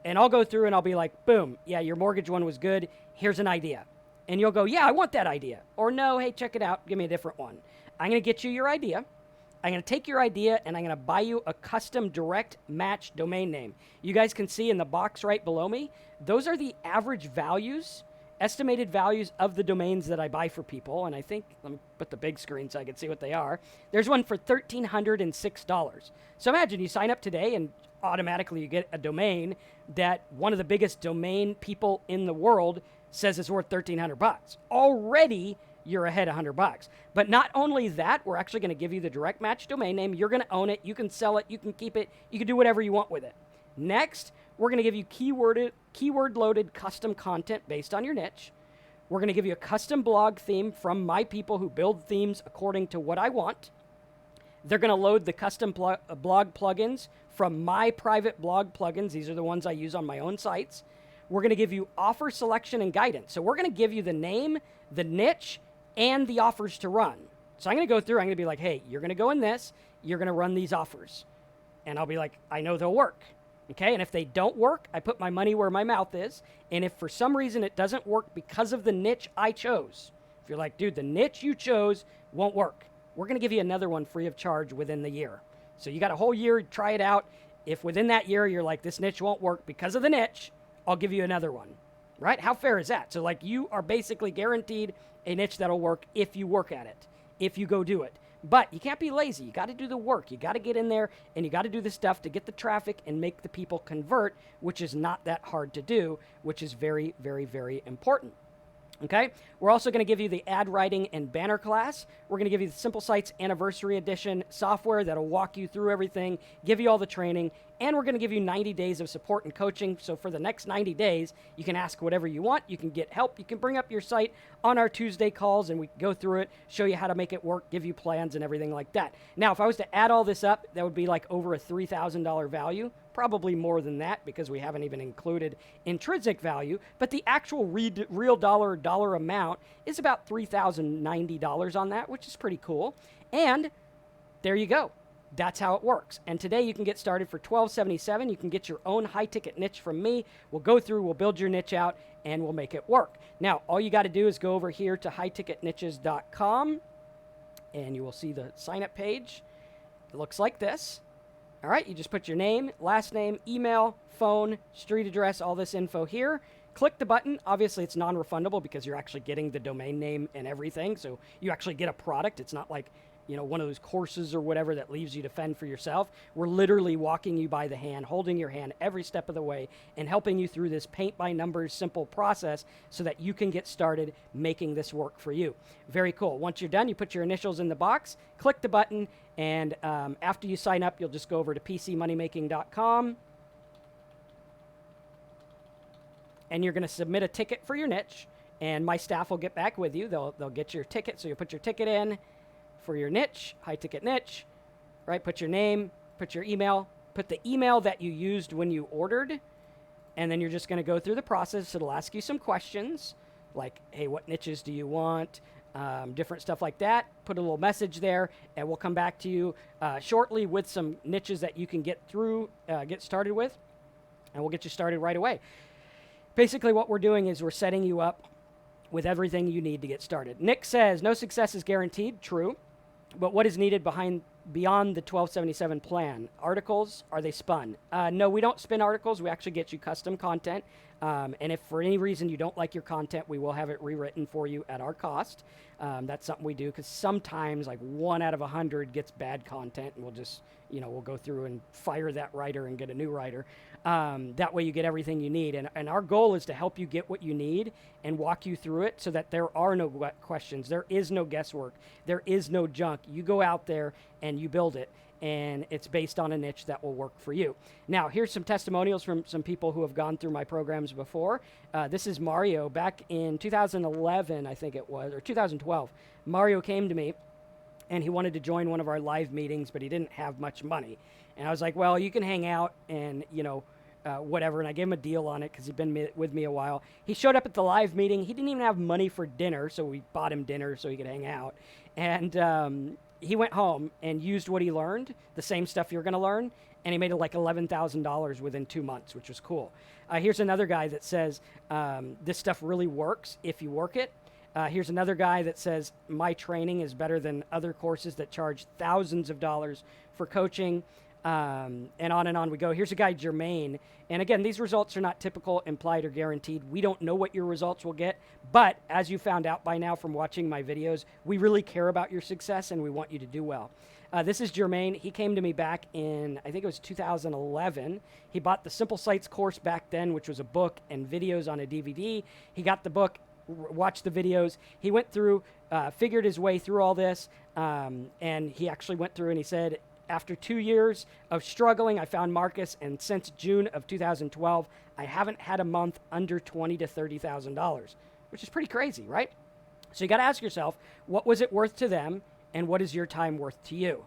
And I'll go through and I'll be like, boom, yeah, your mortgage one was good. Here's an idea. And you'll go, yeah, I want that idea. Or no, hey, check it out. Give me a different one. I'm going to get you your idea. I'm going to take your idea and I'm going to buy you a custom direct match domain name. You guys can see in the box right below me, those are the average values, estimated values of the domains that I buy for people. And I think, let me put the big screen so I can see what they are. There's one for $1,306. So imagine you sign up today and automatically you get a domain that one of the biggest domain people in the world says is worth $1,300. Already you're ahead $100. But not only that, we're actually going to give you the direct match domain name. You're going to own it. You can sell it. You can keep it. You can do whatever you want with it. Next, we're going to give you keyword-loaded custom content based on your niche. We're going to give you a custom blog theme from my people who build themes according to what I want. They're going to load the custom blog plugins from my private blog plugins. These are the ones I use on my own sites. We're going to give you offer selection and guidance. So we're going to give you the name, the niche, and the offers to run. So I'm going to go through. I'm going to be like, hey, you're going to go in this. You're going to run these offers. And I'll be like, I know they'll work. Okay, and if they don't work, I put my money where my mouth is. And if for some reason it doesn't work because of the niche I chose, if you're like, dude, the niche you chose won't work, we're going to give you another one free of charge within the year. So you got a whole year, try it out. If within that year you're like, this niche won't work because of the niche, I'll give you another one. right? How fair is that? So like you are basically guaranteed a niche that'll work if you work at it, if you go do it. But you can't be lazy. You got to do the work. You got to get in there and you got to do the stuff to get the traffic and make the people convert, which is not that hard to do, which is very, very, very important. Okay, we're also going to give you the ad writing and banner class. We're going to give you the Simple Sites Anniversary Edition software that'll walk you through everything, give you all the training, and we're going to give you 90 days of support and coaching. So for the next 90 days, you can ask whatever you want. You can get help. You can bring up your site on our Tuesday calls, and we go through it, show you how to make it work, give you plans and everything like that. Now, if I was to add all this up, that would be like over a $3,000 value. Probably more than that because we haven't even included intrinsic value, but the actual real dollar amount is about $3,090 on that, which is pretty cool. And there you go. That's how it works. And today you can get started for $12.77. You can get your own high-ticket niche from me. We'll go through, we'll build your niche out, and we'll make it work. Now, all you got to do is go over here to highticketniches.com, and you will see the sign-up page. It looks like this. All right, you just put your name, last name, email, phone, street address, all this info here. Click the button. Obviously, it's non-refundable because you're actually getting the domain name and everything. So you actually get a product. It's not like, one of those courses or whatever that leaves you to fend for yourself. We're literally walking you by the hand, holding your hand every step of the way, and helping you through this paint-by-numbers simple process so that you can get started making this work for you. Very cool. Once you're done, you put your initials in the box, click the button, and after you sign up, you'll just go over to pcmoneymaking.com, and you're going to submit a ticket for your niche, and my staff will get back with you. They'll get your ticket, so you'll put your ticket in for your niche, high-ticket niche, right? Put your name, put your email, put the email that you used when you ordered, and then you're just going to go through the process. It'll ask you some questions like, hey, what niches do you want? Different stuff like that. Put a little message there, and we'll come back to you shortly with some niches that you can get started with, and we'll get you started right away. Basically, what we're doing is we're setting you up with everything you need to get started. Nick says, no success is guaranteed. True. But what is needed beyond the 1277 plan? Articles, are they spun? No, we don't spin articles. We actually get you custom content. And if for any reason you don't like your content, we will have it rewritten for you at our cost. That's something we do because sometimes like 1 out of 100 gets bad content, and we'll just, we'll go through and fire that writer and get a new writer. That way you get everything you need. And our goal is to help you get what you need and walk you through it so that there are no questions. There is no guesswork. There is no junk. You go out there and you build it. And it's based on a niche that will work for you. Now, here's some testimonials from some people who have gone through my programs before. This is Mario. Back in 2011, I think it was, or 2012, Mario came to me, and he wanted to join one of our live meetings, but he didn't have much money. And I was like, well, you can hang out and, whatever. And I gave him a deal on it because he'd been with me a while. He showed up at the live meeting. He didn't even have money for dinner, so we bought him dinner so he could hang out. And he went home and used what he learned, the same stuff you're going to learn, and he made like $11,000 within 2 months, which was cool. Here's another guy that says, this stuff really works if you work it. Here's another guy that says, my training is better than other courses that charge thousands of dollars for coaching, and on we go. Here's a guy, Jermaine. And again, these results are not typical, implied, or guaranteed. We don't know what your results will get, but as you found out by now from watching my videos, we really care about your success and we want you to do well. This is Jermaine. He came to me back in, I think it was 2011. He bought the Simple Sites course back then, which was a book and videos on a DVD. He got the book, watched the videos. He went through, figured his way through all this, and he actually went through and he said, after 2 years of struggling, I found Marcus, and since June of 2012, I haven't had a month under $20,000 to $30,000, which is pretty crazy, right? So you got to ask yourself, what was it worth to them, and what is your time worth to you?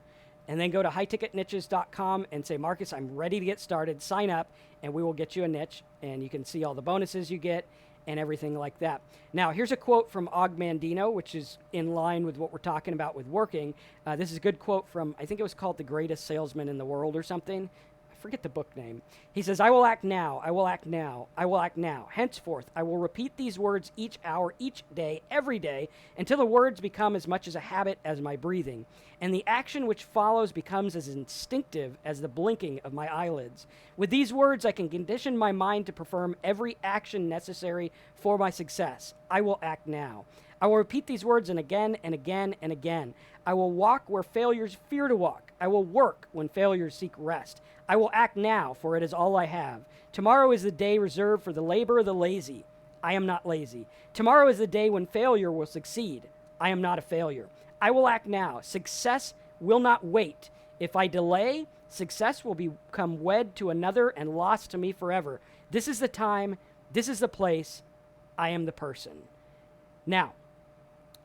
And then go to highticketniches.com and say, Marcus, I'm ready to get started. Sign up, and we will get you a niche, and you can see all the bonuses you get and everything like that. Now, here's a quote from Og Mandino, which is in line with what we're talking about with working. This is a good quote from, I think it was called The Greatest Salesman in the World or something. I forget the book name. He says, I will act now, I will act now, I will act now. Henceforth, I will repeat these words each hour, each day, every day, until the words become as much as a habit as my breathing. And the action which follows becomes as instinctive as the blinking of my eyelids. With these words, I can condition my mind to perform every action necessary for my success. I will act now. I will repeat these words and again and again and again. I will walk where failures fear to walk. I will work when failures seek rest. I will act now, for it is all I have. Tomorrow is the day reserved for the labor of the lazy. I am not lazy. Tomorrow is the day when failure will succeed. I am not a failure. I will act now. Success will not wait. If I delay, success will become wed to another and lost to me forever. This is the time. This is the place. I am the person. Now,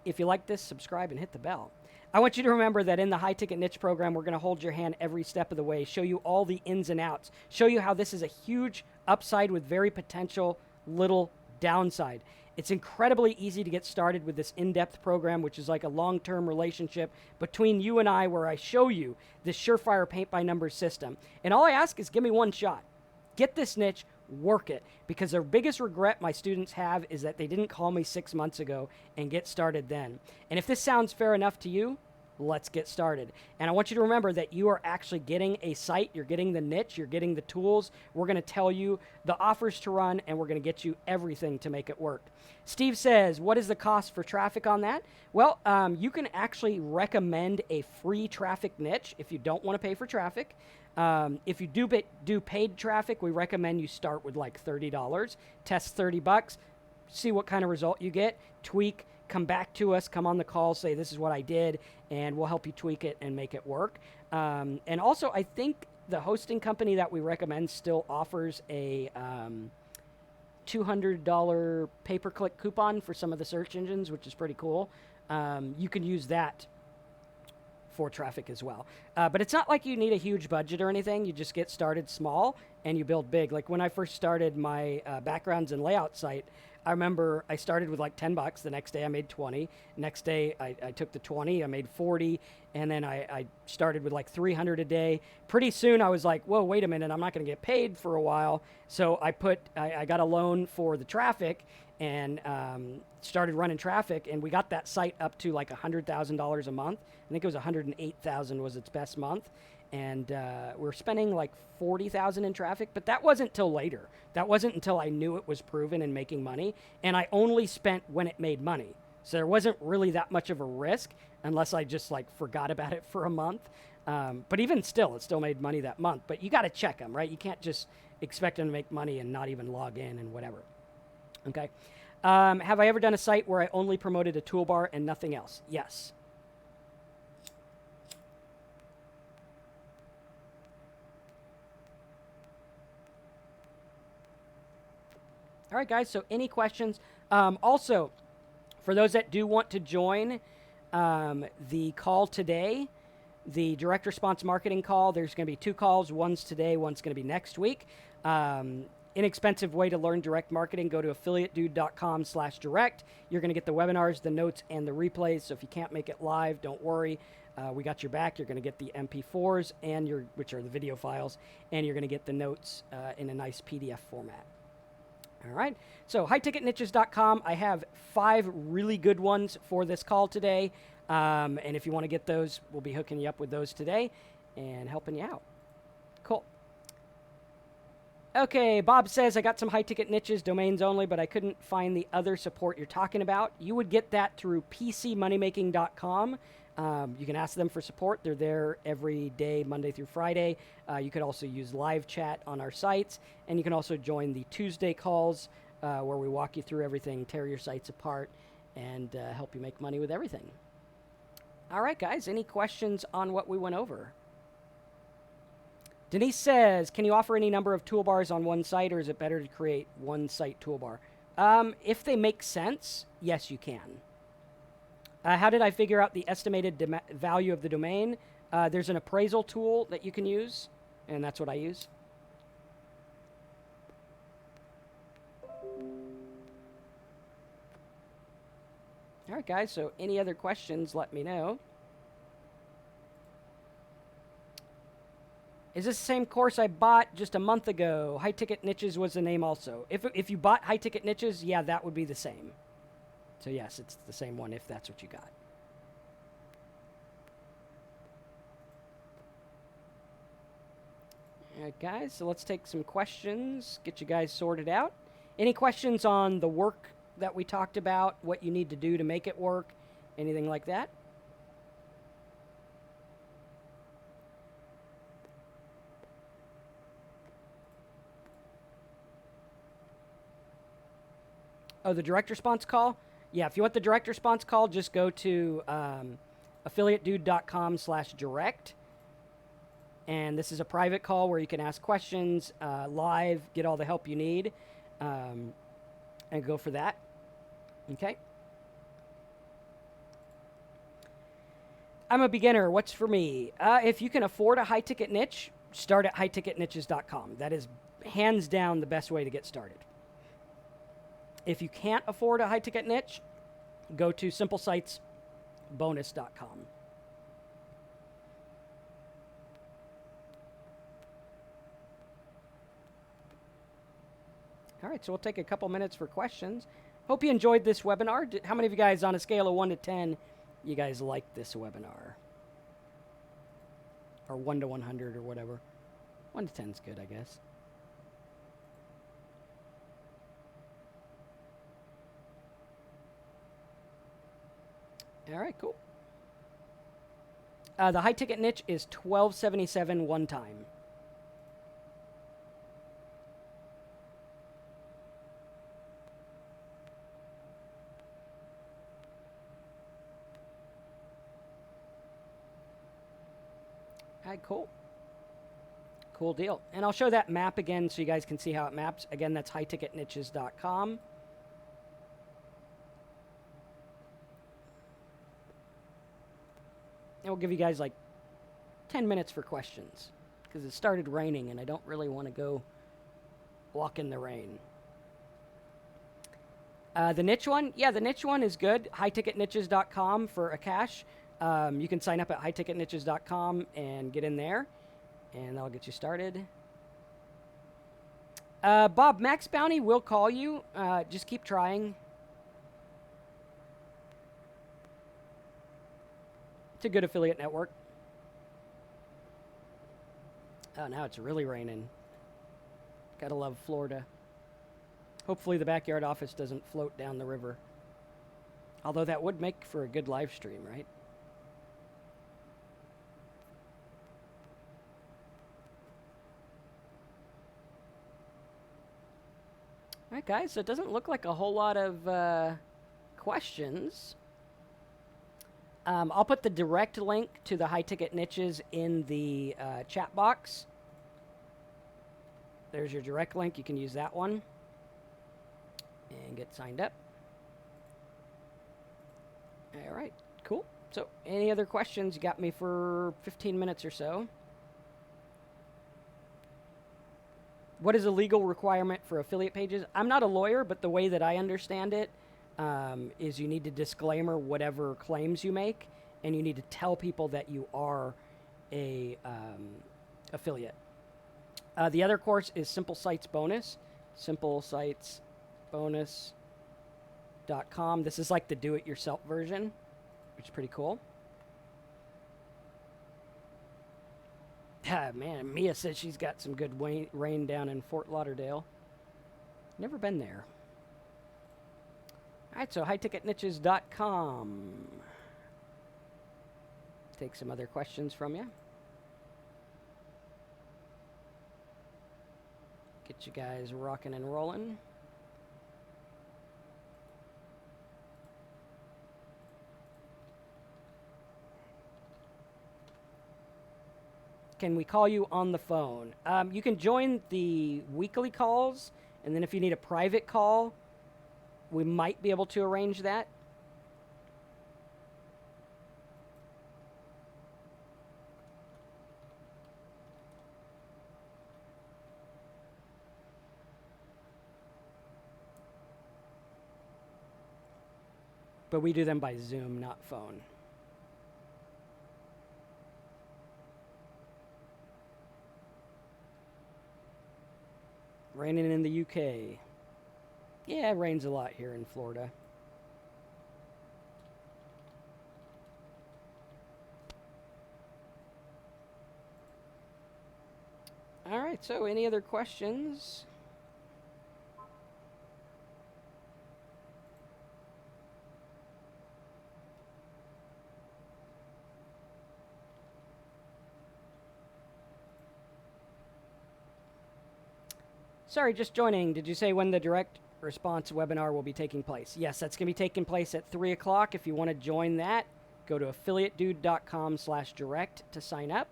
if you like this, subscribe and hit the bell. I want you to remember that in the High Ticket Niche program, we're going to hold your hand every step of the way, show you all the ins and outs, show you how this is a huge upside with very potential little downside. It's incredibly easy to get started with this in-depth program, which is like a long-term relationship between you and I, where I show you this surefire paint-by-numbers system. And all I ask is give me one shot. Get this niche, work it, because the biggest regret my students have is that they didn't call me 6 months ago and get started then. And if this sounds fair enough to you, let's get started. And I want you to remember that you are actually getting a site, you're getting the niche, you're getting the tools. We're going to tell you the offers to run, and we're going to get you everything to make it work. Steve says, what is the cost for traffic on that? Well, you can actually recommend a free traffic niche if you don't want to pay for traffic. If you do paid traffic, we recommend you start with like $30, test $30, see what kind of result you get, tweak, come back to us, come on the call, say this is what I did, and we'll help you tweak it and make it work. And also, I think the hosting company that we recommend still offers a $200 pay-per-click coupon for some of the search engines, which is pretty cool. You can use that for traffic as well. But it's not like you need a huge budget or anything. You just get started small and you build big. Like when I first started my backgrounds and layout site, I remember I started with like $10. The next day I made 20. Next day I took the 20, I made 40. And then I started with like 300 a day. Pretty soon I was like, whoa, wait a minute, I'm not going to get paid for a while. So I got a loan for the traffic and started running traffic, and we got that site up to like $100,000 a month. I think it was $108,000 was its best month. And we're spending like $40,000 in traffic, but that wasn't till later. That wasn't until I knew it was proven and making money, and I only spent when it made money. So there wasn't really that much of a risk unless I just like forgot about it for a month. But even still, it still made money that month. But you got to check them, right? You can't just expect them to make money and not even log in and whatever. Okay. Have I ever done a site where I only promoted a toolbar and nothing else? Yes. All right, guys, so any questions? Also, for those that do want to join the call today, the direct response marketing call, there's going to be 2 calls. One's today, one's going to be next week. Inexpensive way to learn direct marketing. Go to affiliatedude.com/direct. You're going to get the webinars, the notes, and the replays. So if you can't make it live, don't worry. We got your back. You're going to get the MP4s, which are the video files, and you're going to get the notes in a nice PDF format. All right, so highticketniches.com. I have 5 really good ones for this call today. And if you want to get those, we'll be hooking you up with those today and helping you out. Cool. Okay, Bob says, I got some high-ticket niches, domains only, but I couldn't find the other support you're talking about. You would get that through pcmoneymaking.com. You can ask them for support. They're there every day, Monday through Friday. You could also use live chat on our sites, and you can also join the Tuesday calls where we walk you through everything, tear your sites apart, and help you make money with everything. All right, guys, any questions on what we went over? Denise says, can you offer any number of toolbars on one site, or is it better to create one site toolbar? If they make sense, yes, you can. How did I figure out the estimated value of the domain? There's an appraisal tool that you can use, and that's what I use. All right, guys, so any other questions, let me know. Is this the same course I bought just a month ago? High Ticket Niches was the name also. If you bought High Ticket Niches, yeah, that would be the same. So yes, it's the same one if that's what you got. All right, guys, so let's take some questions, get you guys sorted out. Any questions on the work that we talked about, what you need to do to make it work, anything like that? Oh, the direct response call? Yeah, if you want the direct response call, just go to affiliatedude.com/direct. And this is a private call where you can ask questions live, get all the help you need, and go for that. Okay? I'm a beginner. What's for me? If you can afford a high-ticket niche, start at highticketniches.com. That is hands down the best way to get started. If you can't afford a high-ticket niche, go to simplesitesbonus.com. All right, so we'll take a couple minutes for questions. Hope you enjoyed this webinar. How many of you guys, on a scale of 1 to 10, you guys liked this webinar? Or 1 to 100 or whatever. 1 to 10 is good, I guess. All right, cool. The high ticket niche is $12.77 one time. All right, cool. Cool deal. And I'll show that map again so you guys can see how it maps. Again, that's highticketniches.com. And we'll give you guys like 10 minutes for questions because it started raining and I don't really want to go walk in the rain. The niche one? Yeah, the niche one is good. Highticketniches.com for a cache. You can sign up at highticketniches.com and get in there, and that'll get you started. Bob, Max Bounty will call you. Just keep trying. It's a good affiliate network. Oh, now it's really raining. Gotta love Florida. Hopefully the backyard office doesn't float down the river. Although that would make for a good live stream, right? All right, guys, so it doesn't look like a whole lot of questions. I'll put the direct link to the high ticket niches in the chat box. There's your direct link. You can use that one and get signed up. All right, cool. So any other questions? You got me for 15 minutes or so. What is a legal requirement for affiliate pages? I'm not a lawyer, but the way that I understand it is you need to disclaimer whatever claims you make, and you need to tell people that you are a affiliate. The other course is Simple Sites Bonus, simplesitesbonus.com. This is like the do-it-yourself version, which is pretty cool. Ah, man, Mia says she's got some good rain down in Fort Lauderdale. Never been there. All right, so highticketniches.com. Take some other questions from you. Get you guys rocking and rolling. Can we call you on the phone? You can join the weekly calls, and then if you need a private call, we might be able to arrange that. But we do them by Zoom, not phone. Raining in the UK. Yeah, it rains a lot here in Florida. All right, so any other questions? Sorry, just joining. Did you say when the direct response webinar will be taking place? Yes, that's going to be taking place at 3 o'clock. If you want to join that, go to affiliatedude.com/direct to sign up.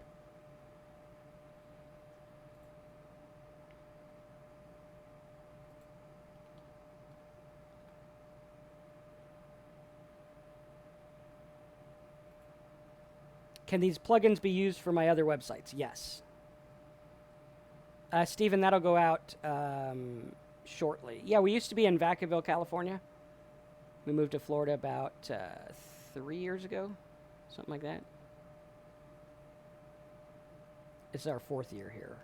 Can these plugins be used for my other websites? Yes. Steven, that'll go out shortly. Yeah, we used to be in Vacaville, California. We moved to Florida about 3 years ago, something like that. This is our 4th year here.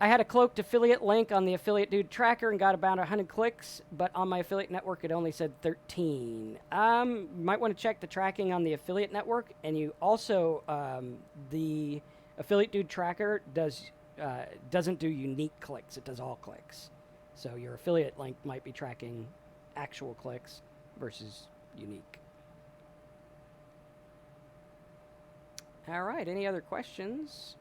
I had a cloaked affiliate link on the Affiliate Dude tracker and got about 100 clicks, but on my affiliate network it only said 13. You might want to check the tracking on the affiliate network, and you also, the Affiliate Dude tracker doesn't do unique clicks, it does all clicks. So your affiliate link might be tracking actual clicks versus unique. All right, any other questions?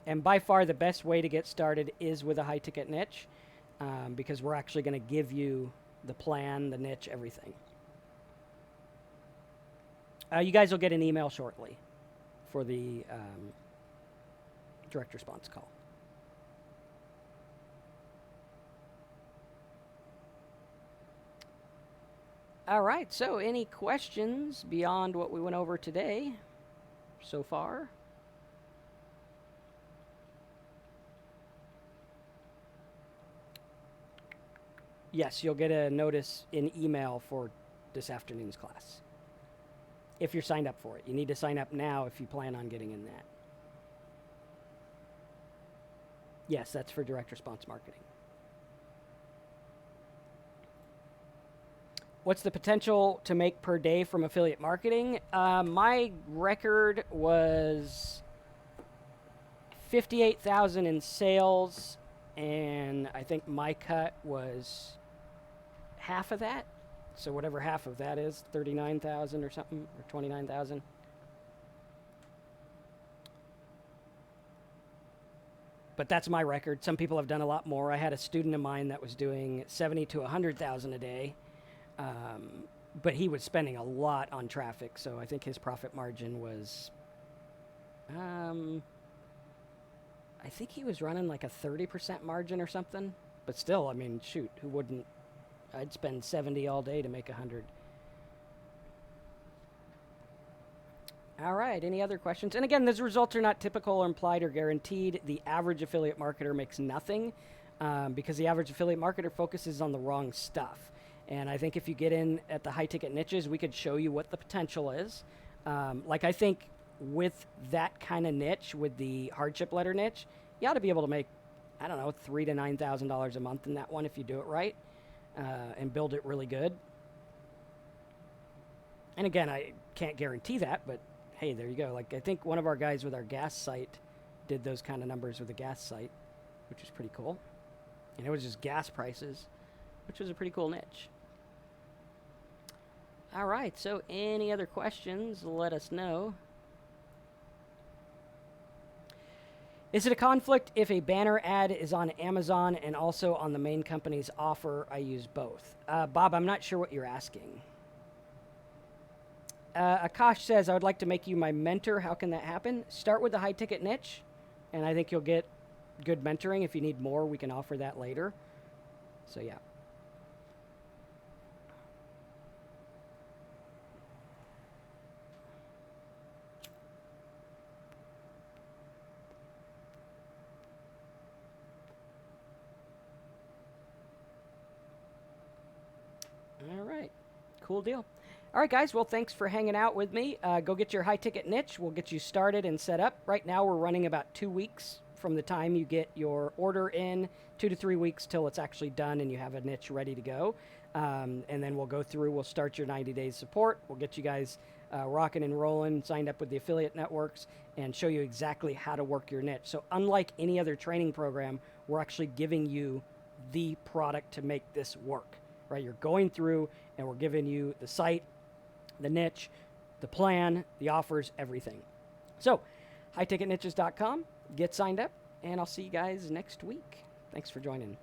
And by far the best way to get started is with a high ticket niche, because we're actually going to give you the plan, the niche, everything. You guys will get an email shortly for the direct response call. All right, so any questions beyond what we went over today so far? Yes, you'll get a notice in email for this afternoon's class. If you're signed up for it. You need to sign up now if you plan on getting in that. Yes, that's for direct response marketing. What's the potential to make per day from affiliate marketing? My record was 58,000 in sales, and I think my cut was half of that. So whatever half of that is, 39,000 or something, or 29,000. But that's my record. Some people have done a lot more. I had a student of mine that was doing 70 to 100,000 a day, but he was spending a lot on traffic. So I think his profit margin was, I think he was running like a 30% margin or something. But still, I mean, shoot, who wouldn't? I'd spend 70 all day to make 100. All right, any other questions? And again, these results are not typical or implied or guaranteed. The average affiliate marketer makes nothing because the average affiliate marketer focuses on the wrong stuff. And I think if you get in at the high ticket niches, we could show you what the potential is. Like I think with that kind of niche, with the hardship letter niche, you ought to be able to make, I don't know, $3,000 to $9,000 a month in that one if you do it right. And build it really good. And again, I can't guarantee that, but hey, there you go. Like I think one of our guys with our gas site did those kind of numbers with the gas site, which is pretty cool. And it was just gas prices, which was a pretty cool niche. All right, so any other questions, let us know. Is it a conflict if a banner ad is on Amazon and also on the main company's offer? I use both. Bob, I'm not sure what you're asking. Akash says, I would like to make you my mentor. How can that happen? Start with the high ticket niche, and I think you'll get good mentoring. If you need more, we can offer that later. So yeah. Cool deal. All right, guys. Well, thanks for hanging out with me. Go get your high-ticket niche. We'll get you started and set up. Right now, we're running about 2 weeks from the time you get your order in, 2 to 3 weeks till it's actually done and you have a niche ready to go. And then we'll go through. We'll start your 90 days support. We'll get you guys rocking and rolling, signed up with the affiliate networks, and show you exactly how to work your niche. So unlike any other training program, we're actually giving you the product to make this work, right? You're going through and we're giving you the site, the niche, the plan, the offers, everything. So highticketniches.com, get signed up, and I'll see you guys next week. Thanks for joining.